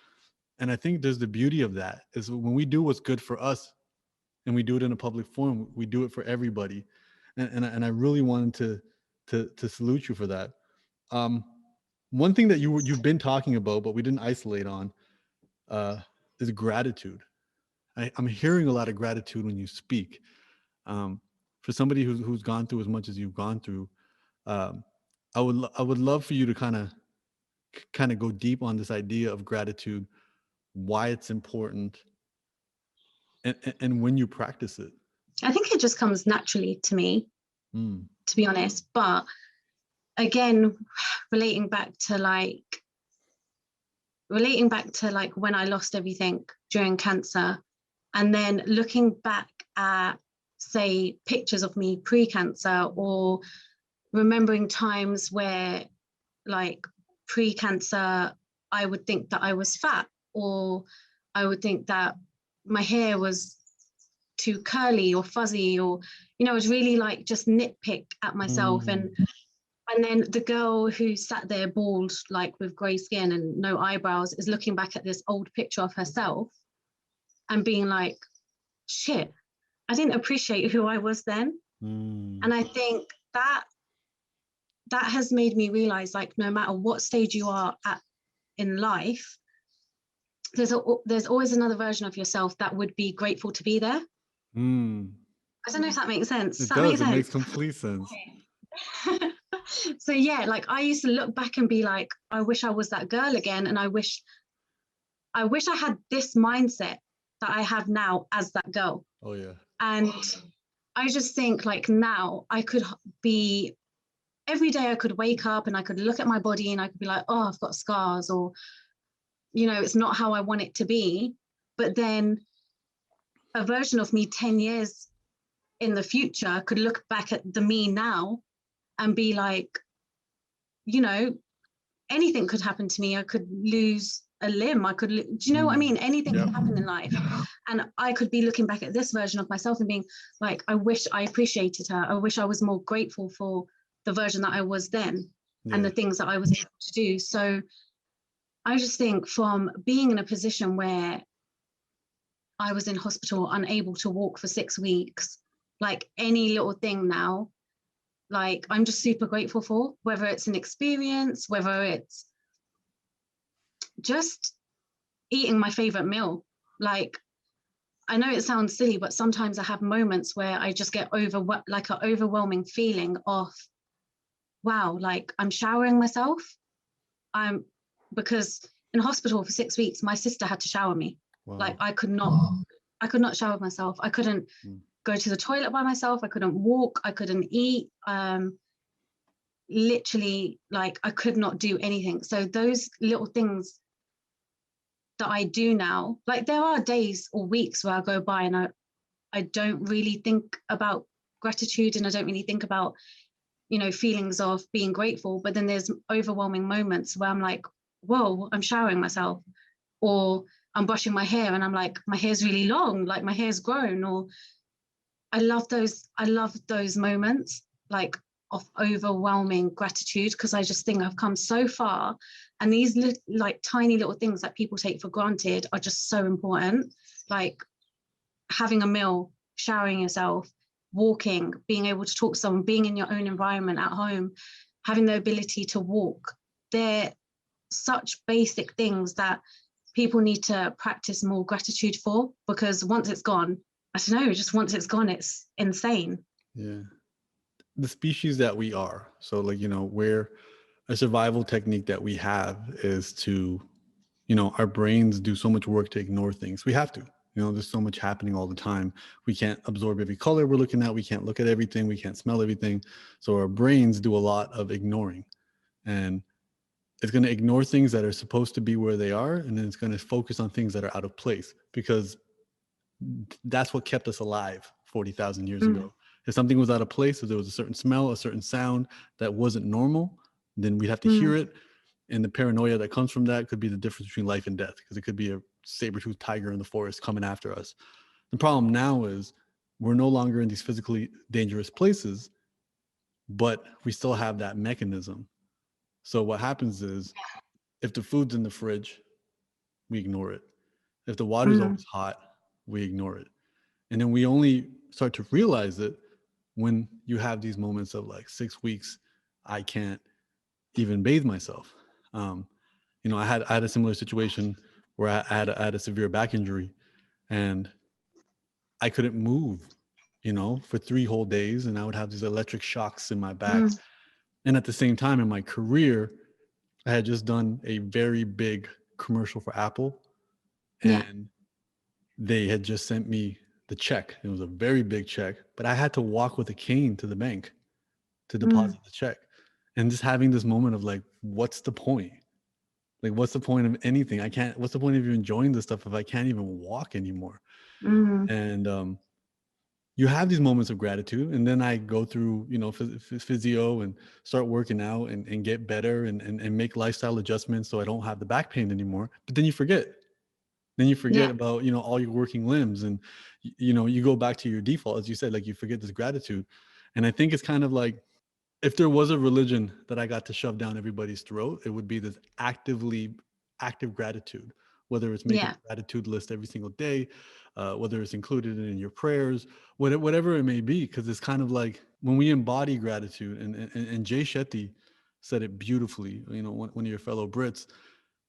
And I think there's the beauty of that is when we do what's good for us and we do it in a public forum, we do it for everybody. And I really wanted to salute you for that. One thing that you've been talking about, but we didn't isolate on, is gratitude. I'm hearing a lot of gratitude when you speak. For somebody who's gone through as much as you've gone through, I would love for you to kind of go deep on this idea of gratitude, why it's important, and when you practice it. I think it just comes naturally to me, to be honest. But again, relating back to like relating back to like when I lost everything during cancer, and then looking back at, say, pictures of me pre-cancer, or remembering times where, like, pre-cancer, I would think that I was fat, or I would think that my hair was too curly or fuzzy, or, you know, I was really like just nitpick at myself. And then the girl who sat there bald, like with grey skin and no eyebrows, is looking back at this old picture of herself and being like, shit, I didn't appreciate who I was then. And I think that has made me realize, like, no matter what stage you are at in life, there's always another version of yourself that would be grateful to be there. I don't know if that makes sense. It Does that does. make It sense? makes complete sense. So yeah, like I used to look back and be like, I wish I was that girl again, and I wish I had this mindset that I have now as that girl. Oh yeah. And I just think, like, now I could be, every day I could wake up and I could look at my body and I could be like, oh, I've got scars, or, you know, it's not how I want it to be. But then a version of me 10 years in the future could look back at the me now and be like, you know, anything could happen to me. I could lose a limb. Do you know what I mean? Anything could happen in life. And I could be looking back at this version of myself and being like, I wish I appreciated her. I wish I was more grateful for the version that I was then and the things that I was able to do. So I just think, from being in a position where I was in hospital, unable to walk for 6 weeks, like any little thing now, like I'm just super grateful for, whether it's an experience, whether it's just eating my favorite meal. Like, I know it sounds silly, but sometimes I have moments where I just get like an overwhelming feeling of, wow, like I'm showering myself. Because in hospital for 6 weeks, my sister had to shower me. Wow. Like I could not shower myself. I couldn't go to the toilet by myself. I couldn't walk. I couldn't eat. Literally, like I could not do anything. So those little things that I do now, like there are days or weeks where I go by and I don't really think about gratitude, and I don't really think about, you know, feelings of being grateful. But then there's overwhelming moments where I'm like, whoa, I'm showering myself, or I'm brushing my hair and I'm like, my hair's really long, like my hair's grown. Or I love those moments, like, of overwhelming gratitude, because I just think I've come so far, and these like tiny little things that people take for granted are just so important. Like having a meal, showering yourself, walking, being able to talk to someone, being in your own environment at home, having the ability to walk. They're such basic things that people need to practice more gratitude for, because once it's gone, I don't know, just once it's gone, it's insane. Yeah. The species that we are. So, like, you know, where a survival technique that we have is to, you know, our brains do so much work to ignore things. We have to. You know, there's so much happening all the time. We can't absorb every color we're looking at. We can't look at everything. We can't smell everything. So our brains do a lot of ignoring. And it's going to ignore things that are supposed to be where they are. And then it's going to focus on things that are out of place, because that's what kept us alive 40,000 years ago. If something was out of place, if there was a certain smell, a certain sound that wasn't normal, then we'd have to hear it. And the paranoia that comes from that could be the difference between life and death, because it could be a saber-toothed tiger in the forest coming after us. The problem now is we're no longer in these physically dangerous places, but we still have that mechanism. So what happens is, if the food's in the fridge, we ignore it. If the water's always hot, we ignore it. And then we only start to realize it when you have these moments of like 6 weeks, I can't even bathe myself. You know, I had a similar situation where I had a severe back injury, and I couldn't move, you know, for 3 whole days, and I would have these electric shocks in my back. And at the same time in my career, I had just done a very big commercial for Apple, and they had just sent me the check. It was a very big check, but I had to walk with a cane to the bank to deposit the check. And just having this moment of like, what's the point? Like, what's the point of anything? What's the point of you enjoying this stuff if I can't even walk anymore? Mm. And you have these moments of gratitude, and then I go through, physio and start working out and get better and make lifestyle adjustments so I don't have the back pain anymore. But then you forget. Then you forget Yeah. about, all your working limbs, and you go back to your default, as you said, like you forget this gratitude. And I think it's kind of like, if there was a religion that I got to shove down everybody's throat, it would be this active gratitude, whether it's making Yeah. a gratitude list every single day, whether it's included in your prayers, whatever it may be, because it's kind of like when we embody gratitude, and Jay Shetty said it beautifully, one of your fellow Brits,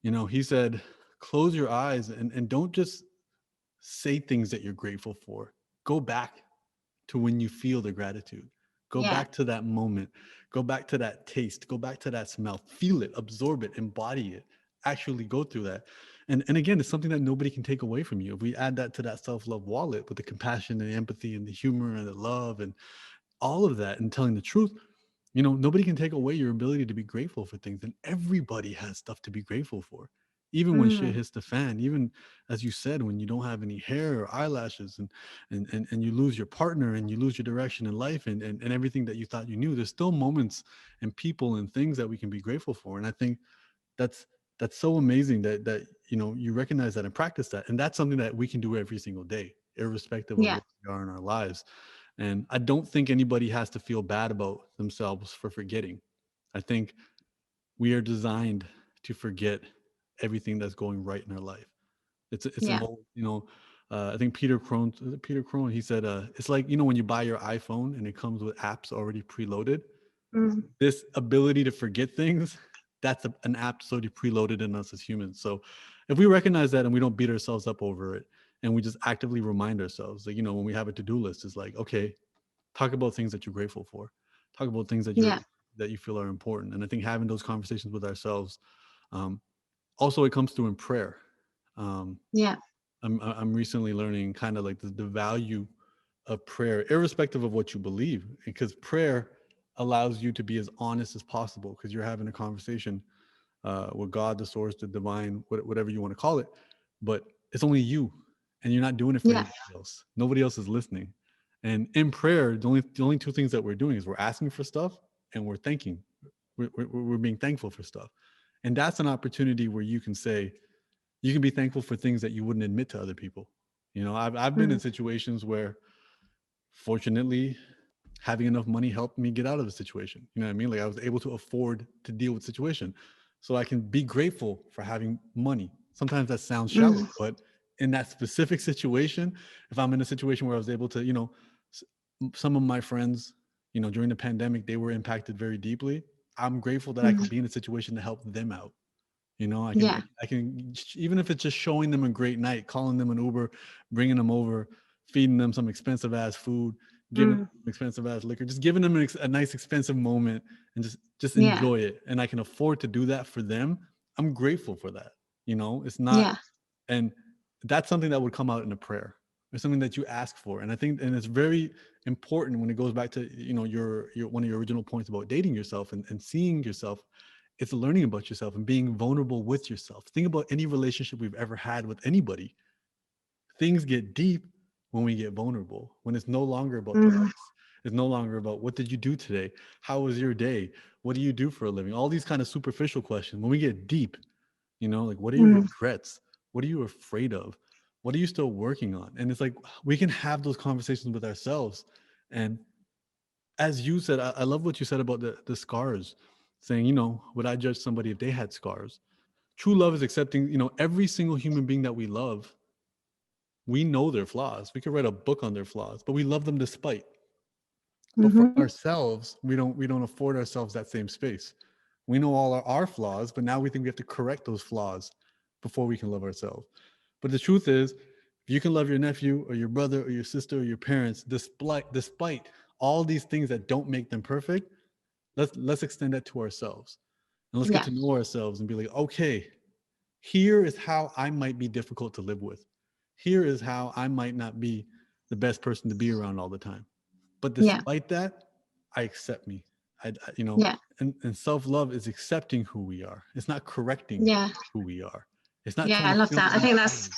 he said, close your eyes and don't just say things that you're grateful for. Go back to when you feel the gratitude. Go Yeah. back to that moment. Go back to that taste. Go back to that smell. Feel it, absorb it, embody it. Actually go through that. And again, it's something that nobody can take away from you. If we add that to that self-love wallet with the compassion and the empathy and the humor and the love and all of that and telling the truth, nobody can take away your ability to be grateful for things. And everybody has stuff to be grateful for. Even when shit Mm. hits the fan, even as you said, when you don't have any hair or eyelashes, and you lose your partner and you lose your direction in life, and everything that you thought you knew, there's still moments and people and things that we can be grateful for. And I think that's that's so amazing that you recognize that and practice that. And that's something that we can do every single day, irrespective of Yeah. where we are in our lives. And I don't think anybody has to feel bad about themselves for forgetting. I think we are designed to forget everything that's going right in our life. It's an Yeah. old, I think Peter Crone, he said, it's like, when you buy your iPhone and it comes with apps already preloaded. Mm. This ability to forget things, that's an app that's already preloaded in us as humans. So if we recognize that and we don't beat ourselves up over it, and we just actively remind ourselves that, when we have a to-do list, it's like, okay, talk about things that you're grateful for, talk about things Yeah. that you feel are important. And I think having those conversations with ourselves, um, also it comes through in prayer. um, Yeah. I'm recently learning kind of like the value of prayer, irrespective of what you believe, because prayer allows you to be as honest as possible, because you're having a conversation with God, the source, the divine, whatever you want to call it. But it's only you, and you're not doing it for Yeah. anybody else. Nobody else is listening. And in prayer, the only two things that we're doing is we're asking for stuff and we're thanking. We're being thankful for stuff. And that's an opportunity where you can say, you can be thankful for things that you wouldn't admit to other people. I've been in Mm. situations where, fortunately, having enough money helped me get out of the situation. You know what I mean? Like, I was able to afford to deal with the situation. So I can be grateful for having money. Sometimes that sounds shallow, Mm. but in that specific situation, if I'm in a situation where I was able to, some of my friends, during the pandemic, they were impacted very deeply. I'm grateful that I could Mm. be in a situation to help them out. Yeah. I can, even if it's just showing them a great night, calling them an Uber, bringing them over, feeding them some expensive ass food, giving them Mm. expensive ass liquor, just giving them a nice expensive moment, and just Yeah. enjoy it. And I can afford to do that for them. I'm grateful for that. It's not, Yeah. and that's something that would come out in a prayer. It's something that you ask for. And I think, and it's very important when it goes back to, your one of your original points about dating yourself and seeing yourself. It's learning about yourself and being vulnerable with yourself. Think about any relationship we've ever had with anybody. Things get deep when we get vulnerable, when it's no longer about the Mm. likes. It's no longer about, what did you do today? How was your day? What do you do for a living? All these kind of superficial questions. When we get deep, like, what are your Mm. regrets? What are you afraid of? What are you still working on? And it's like, we can have those conversations with ourselves. And as you said, I love what you said about the scars, saying, would I judge somebody if they had scars? True love is accepting, every single human being that we love. We know their flaws. We could write a book on their flaws, but we love them despite. But for Mm-hmm. ourselves, we don't afford ourselves that same space. We know all our flaws, but now we think we have to correct those flaws before we can love ourselves. But the truth is, if you can love your nephew or your brother or your sister or your parents, despite all these things that don't make them perfect, let's extend that to ourselves. And let's get Yeah. to know ourselves and be like, okay, here is how I might be difficult to live with. Here is how I might not be the best person to be around all the time. But Yeah. despite that, I accept me. you know, Yeah. and self-love is accepting who we are. It's not correcting Yeah. who we are. It's not Yeah. trying I to love fill that. I in think shoes.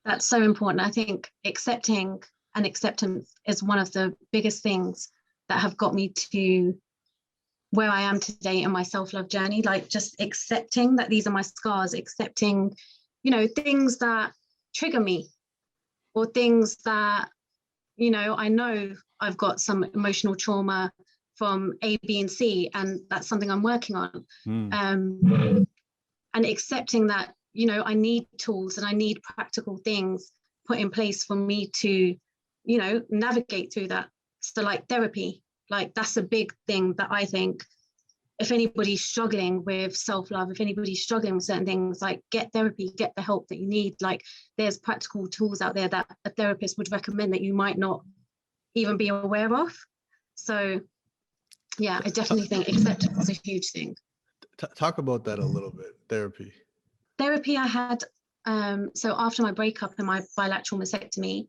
that's so important. I think accepting and acceptance is one of the biggest things that have got me to where I am today in my self-love journey. Like just accepting that these are my scars, accepting, you know, things that trigger me or things that, you know I've got some emotional trauma from A, B, and C, and that's something I'm working on. And accepting that, you know, I need tools and I need practical things put in place for me to, you know, navigate through that. So like therapy, like that's a big thing that I think if anybody's struggling with self-love, if anybody's struggling with certain things, like get therapy, get the help that you need. Like there's practical tools out there that a therapist would recommend that you might not even be aware of. So yeah, I definitely think acceptance is a huge thing. Talk about that a little bit. Therapy I had, so after my breakup and my bilateral mastectomy,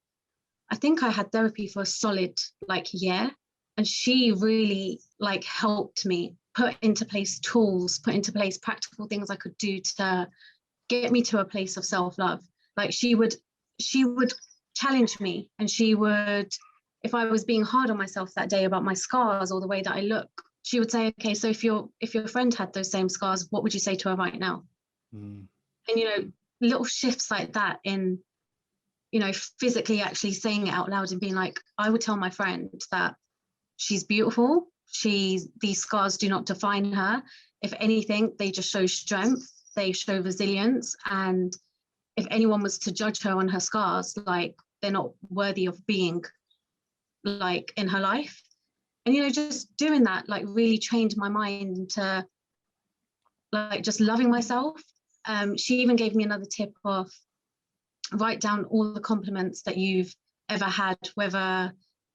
I think I had therapy for a solid like year. And she really like helped me put into place tools, put into place practical things I could do to get me to a place of self-love. Like she would challenge me, and she would, if I was being hard on myself that day about my scars or the way that I look, she would say, okay, so if your friend had those same scars, what would you say to her right now? And you know, little shifts like that in, you know, physically actually saying it out loud and being like, I would tell my friend that she's beautiful. These scars do not define her. If anything, they just show strength. They show resilience. And if anyone was to judge her on her scars, like they're not worthy of being like in her life. And, you know, just doing that, like really trained my mind into like just loving myself. She even gave me another tip of write down all the compliments that you've ever had, whether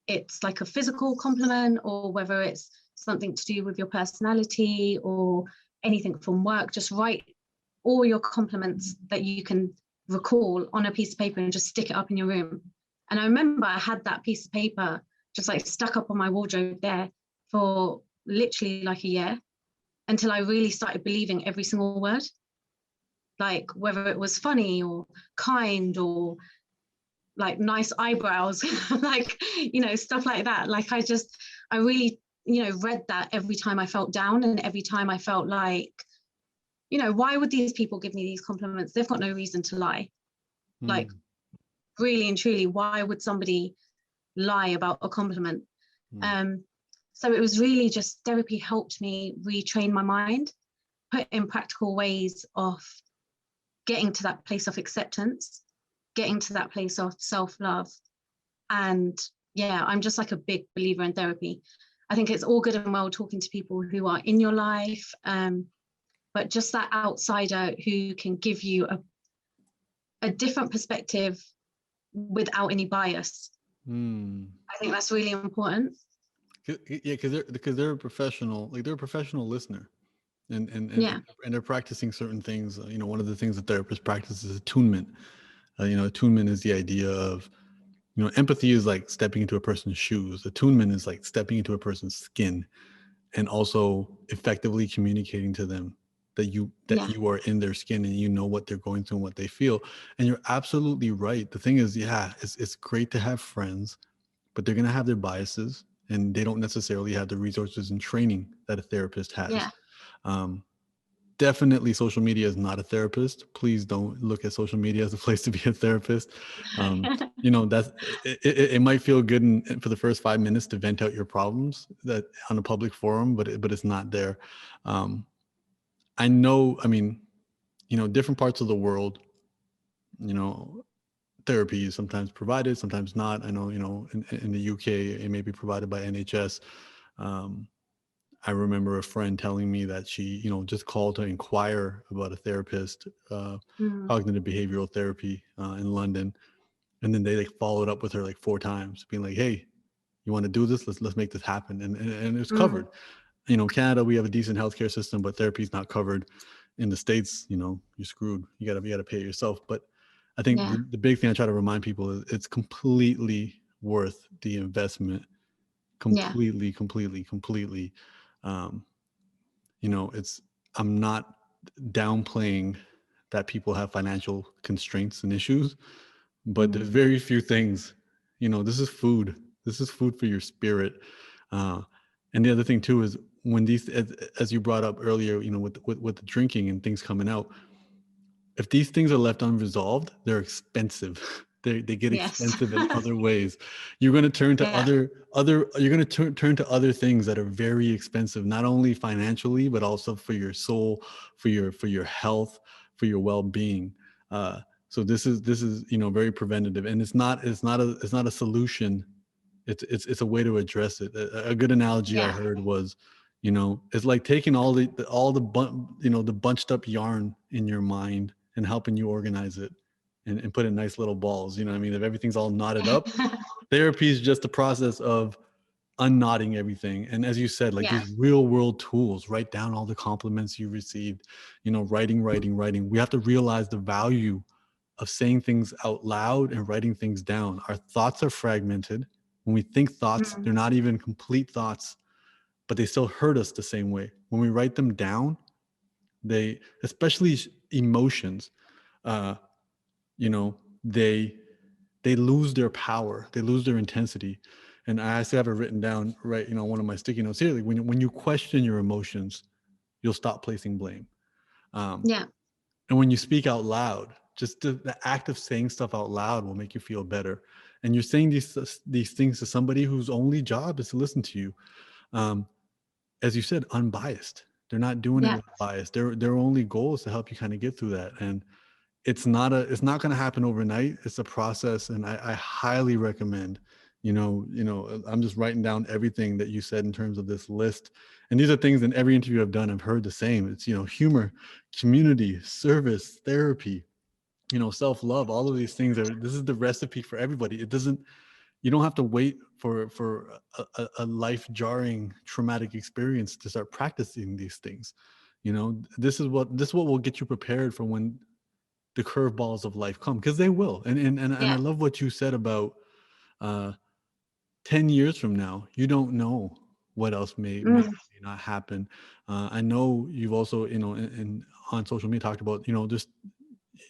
it's like a physical compliment or whether it's something to do with your personality or anything from work. Just write all your compliments that you can recall on a piece of paper and just stick it up in your room. And I remember I had that piece of paper just like stuck up on my wardrobe there for literally like a year until I really started believing every single word. Like whether it was funny or kind or like nice eyebrows, like, you know, stuff like that. Like I really, you know, read that every time I felt down and every time I felt like, you know, why would these people give me these compliments? They've got no reason to lie. Like really and truly, why would somebody lie about a compliment? So it was really just therapy helped me retrain my mind, put in practical ways of getting to that place of acceptance, getting to that place of self-love. And yeah, I'm just like a big believer in therapy. I think it's all good and well talking to people who are in your life, but just that outsider who can give you a different perspective without any bias. I think that's really important. Yeah, because they're a professional, like they're a professional listener, and Yeah. and they're practicing certain things. You know, one of the things that therapists practice is attunement. You know, attunement is the idea of, you know, empathy is like stepping into a person's shoes. Attunement is like stepping into a person's skin and also effectively communicating to them that you are in their skin and you know what they're going through and what they feel. And you're absolutely right. The thing is, yeah, it's great to have friends, but they're going to have their biases and they don't necessarily have the resources and training that a therapist has. Yeah. Definitely social media is not a therapist. Please don't look at social media as a place to be a therapist. You know, that's it might feel good for the first 5 minutes to vent out your problems that on a public forum, but it's not there. I know, I mean, you know, different parts of the world, you know, therapy is sometimes provided, sometimes not. I know, you know, in the UK, it may be provided by NHS. I remember a friend telling me that she, you know, just called to inquire about a therapist, cognitive behavioral therapy in London. And then they like followed up with her like 4 times, being like, hey, you want to do this? Let's make this happen. And it's covered. You know, Canada, we have a decent healthcare system, but therapy is not covered. In the States, you know, you're screwed. You gotta pay it yourself. But I think the big thing I try to remind people is it's completely worth the investment Yeah. completely. Um, I'm not downplaying that people have financial constraints and issues, but there's very few things, this is food. This is food for your spirit. Uh, and the other thing too is when as you brought up earlier, with the drinking and things coming out, if these things are left unresolved, they're expensive. They get Yes. expensive in other ways. You're going to turn to Yeah. you're going to turn to other things that are very expensive, not only financially, but also for your soul, for your health, for your well-being. So this is very preventative, and it's not a solution. It's a way to address it. A good analogy I Yeah. heard was, it's like taking the bunched up yarn in your mind and helping you organize it and put in nice little balls. You know what I mean? If everything's all knotted up, therapy is just the process of unknotting everything. And as you said, like Yeah. these real world tools, write down all the compliments you received, writing. We have to realize the value of saying things out loud and writing things down. Our thoughts are fragmented. When we think thoughts, Mm. they're not even complete thoughts, but they still hurt us the same way. When we write them down, especially emotions, uh, you know, they lose their power, they lose their intensity. And I actually have it written down, right, one of my sticky notes here. Like when you question your emotions, you'll stop placing blame. Um, Yeah. and when you speak out loud, just the act of saying stuff out loud will make you feel better. And you're saying these things to somebody whose only job is to listen to you. Um, as you said, unbiased. They're not doing it Yeah. with bias. Their only goal is to help you kind of get through that. And it's not going to happen overnight. It's a process, and I highly recommend. I'm just writing down everything that you said in terms of this list, and these are things in every interview I've done. I've heard the same. It's humor, community, service, therapy, self-love. All of these things this is the recipe for everybody. You don't have to wait for a life-jarring traumatic experience to start practicing these things. This is what will get you prepared for when the curveballs of life come, because they will. And I Yeah. love what you said about uh 10 years from now, you don't know what else may Mm. not happen. I know you've also, on social media talked about, just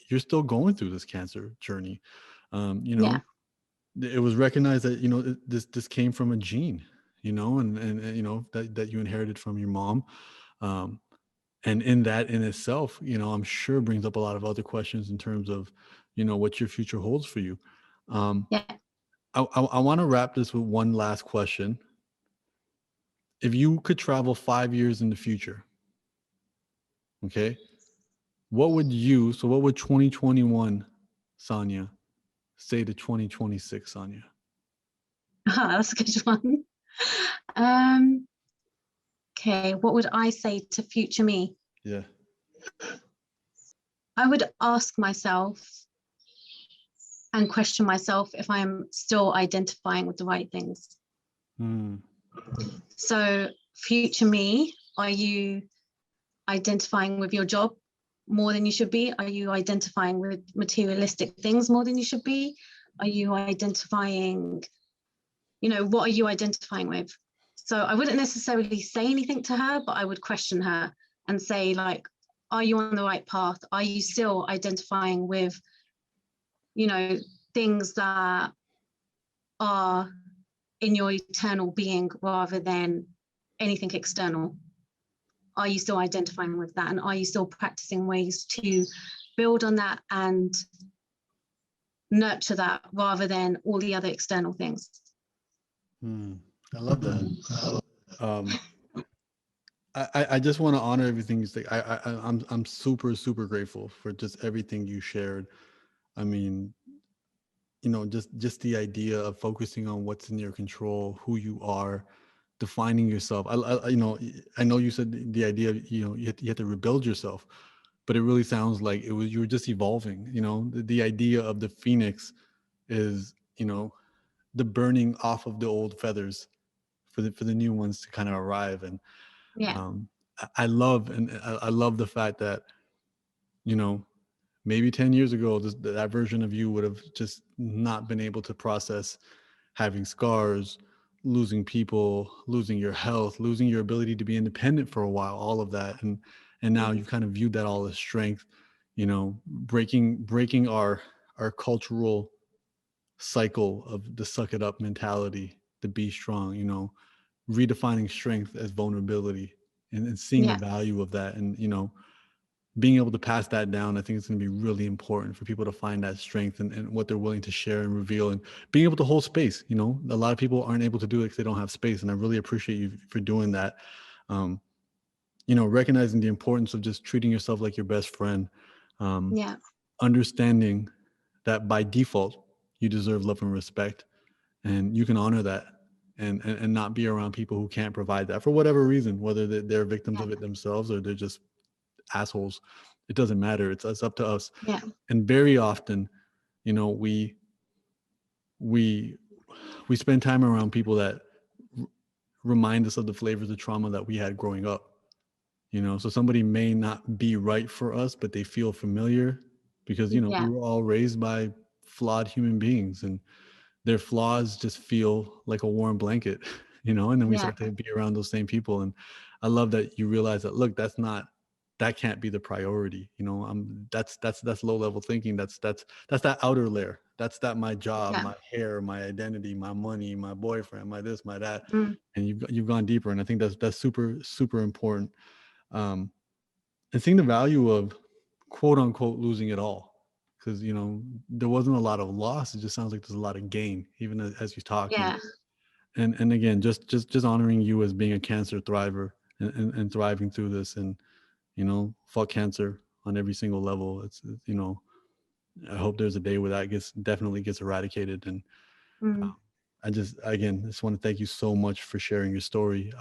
you're still going through this cancer journey. um you Yeah. know it was recognized that this came from a gene, and that you inherited from your mom. um and in that in itself, I'm sure brings up a lot of other questions in terms of what your future holds for you. um Yeah. I want to wrap this with one last question. If you could travel 5 years in the future, okay, what would 2021 Sonia say to 2026 Sonia? That's a good one. Um, okay, what would I say to future me? Yeah. I would ask myself and question myself if I'm still identifying with the right things. Mm. So, future me, are you identifying with your job more than you should be? Are you identifying with materialistic things more than you should be? Are you identifying, what are you identifying with? So I wouldn't necessarily say anything to her, but I would question her and say, like, are you on the right path? Are you still identifying with, things that are in your eternal being rather than anything external? Are you still identifying with that? And are you still practicing ways to build on that and nurture that rather than all the other external things? I love that. um I just want to honor everything you say. I'm super, super grateful for just everything you shared. I mean, just the idea of focusing on what's in your control, who you are, defining yourself. I know you said the idea of, you have to rebuild yourself, but it really sounds like you were just evolving. The idea of the phoenix is, the burning off of the old feathers for the new ones to kind of arrive. And Yeah. um, I love the fact that, you know, maybe 10 years ago, that version of you would have just not been able to process having scars, losing people, losing your health, losing your ability to be independent for a while, all of that. And now you've kind of viewed that all as strength, you know, breaking our cultural cycle of the suck it up mentality, the be strong, you know, redefining strength as vulnerability, and seeing the Yeah. value of that. And, you know, being able to pass that down, I think it's going to be really important for people to find that strength, and what they're willing to share and reveal, and being able to hold space. You know, a lot of people aren't able to do it because they don't have space. And I really appreciate you for doing that. Um, you know, recognizing the importance of just treating yourself like your best friend, um, Yeah. understanding that by default, you deserve love and respect, and you can honor that, and not be around people who can't provide that for whatever reason, whether they're victims Yeah. of it themselves or they're just assholes. It doesn't matter. It's up to us. Yeah. And very often, you know, we we spend time around people that remind us of the flavors of trauma that we had growing up. You know, so somebody may not be right for us, but they feel familiar because, you know, we Yeah. were all raised by flawed human beings, and their flaws just feel like a warm blanket, you know. And then we Yeah. start to be around those same people. And I love that you realize that, look, that can't be the priority, you know. That's low level thinking. That's that outer layer. That's that my job, Yeah. my hair, my identity, my money, my boyfriend, my this, my that. Mm. And you've gone deeper, and I think that's super important. um and seeing the value of quote unquote losing it all, because, you know, there wasn't a lot of loss. It just sounds like there's a lot of gain, even as you talk. Yeah. And again, just honoring you as being a cancer thriver, and thriving through this. And, you know, fuck cancer on every single level. You know, I hope there's a day where that definitely gets eradicated. And Mm. I just want to thank you so much for sharing your story.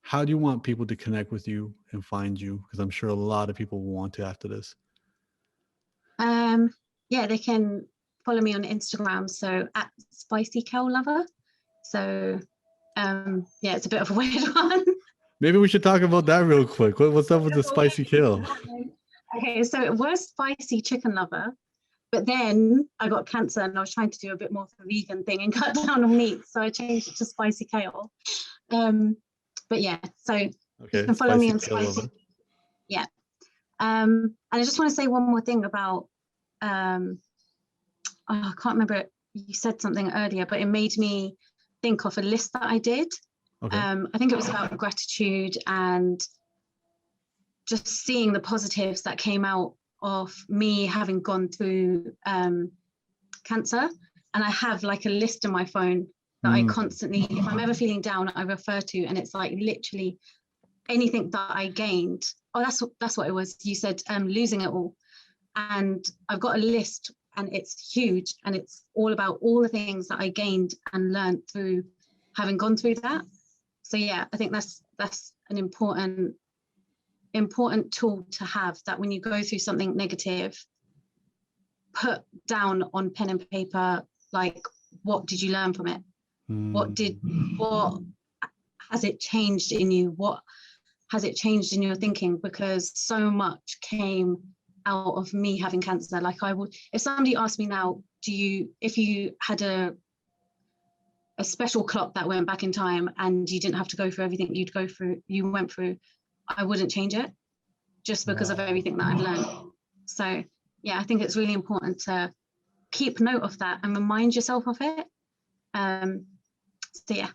How do you want people to connect with you and find you? Because I'm sure a lot of people will want to after this. Um, yeah, they can follow me on Instagram. So at Spicy Kel Lover. So yeah, it's a bit of a weird one. Maybe we should talk about that real quick. What's up with the spicy kill? Okay, so it was Spicy Chicken Lover, but then I got cancer and I was trying to do a bit more of a vegan thing and cut down on meat. So I changed it to Spicy Kale. But yeah, so you Okay, can follow me spicy on kill Spicy. lover. Yeah. And I just want to say one more thing about I can't remember, you said something earlier, but it made me think of a list that I did. Okay. I think it was about gratitude and just seeing the positives that came out of me having gone through cancer. And I have like a list in my phone that I constantly, if I'm ever feeling down, I refer to, and it's like literally anything that I gained. Oh, that's what it was. You said losing it all. And I've got a list, and it's huge, and it's all about all the things that I gained and learned through having gone through that. So yeah, I think that's an important tool to have, that when you go through something negative, put down on pen and paper, like, what did you learn from it? What has it changed in you? What has it changed in your thinking? Because so much came out of me having cancer. Like, I would, if somebody asked me now, if you had a special clock that went back in time and you didn't have to go through everything you went through, I wouldn't change it, just because of everything that I've learned. So yeah, I think it's really important to keep note of that and remind yourself of it. So yeah.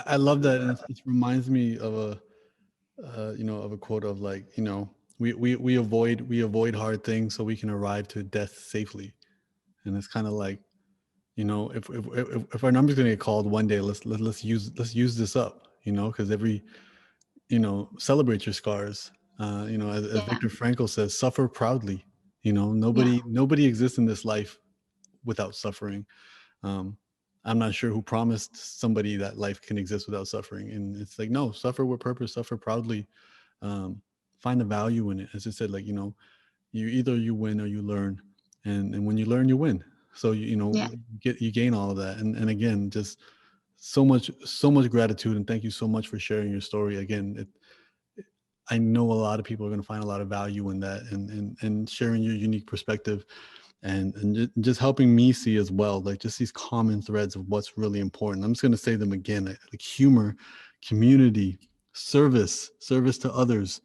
I love that. And it reminds me of of a quote of, like, you know, we avoid hard things so we can arrive to death safely. And it's kind of like, you know, if our number's gonna get called one day, let's use this up, you know, because celebrate your scars. As Yeah. Viktor Frankl says, suffer proudly. You know, Yeah. nobody exists in this life without suffering. um I'm not sure who promised somebody that life can exist without suffering. And it's like, no, suffer with purpose, suffer proudly. um Find the value in it. As I said, like, you know, you win or you learn. And when you learn, you win. So Yeah. you gain all of that. And again, just so much gratitude, and thank you so much for sharing your story. Again, I know a lot of people are going to find a lot of value in that, and sharing your unique perspective. just helping me see as well, like just these common threads of what's really important. I'm just going to say them again, like humor, community, service to others,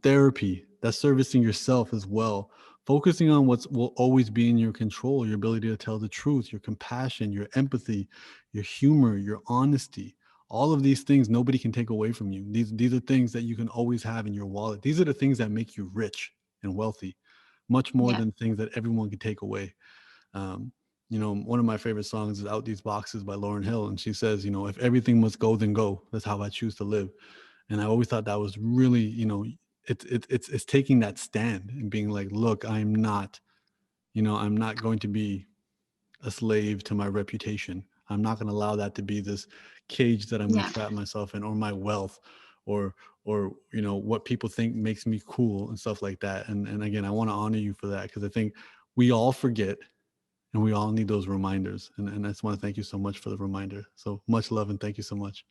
therapy, that's servicing yourself as well, focusing on what will always be in your control, your ability to tell the truth, your compassion, your empathy, your humor, your honesty. All of these things nobody can take away from you. These are things that you can always have in your wallet. These are the things that make you rich and wealthy, much more Yeah. than things that everyone can take away. One of my favorite songs is Out These Boxes by Lauryn Hill. And she says, if everything must go, then go. That's how I choose to live. And I always thought that was really, it's taking that stand and being like, look, I'm not going to be a slave to my reputation. I'm not going to allow that to be this cage that I'm going Yeah. to trap myself in, or my wealth, or what people think makes me cool and stuff like that. And again, I want to honor you for that, because I think we all forget and we all need those reminders. And I just want to thank you so much for the reminder. So much love and thank you so much.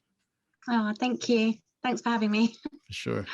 Oh, thank you. Thanks for having me. For sure.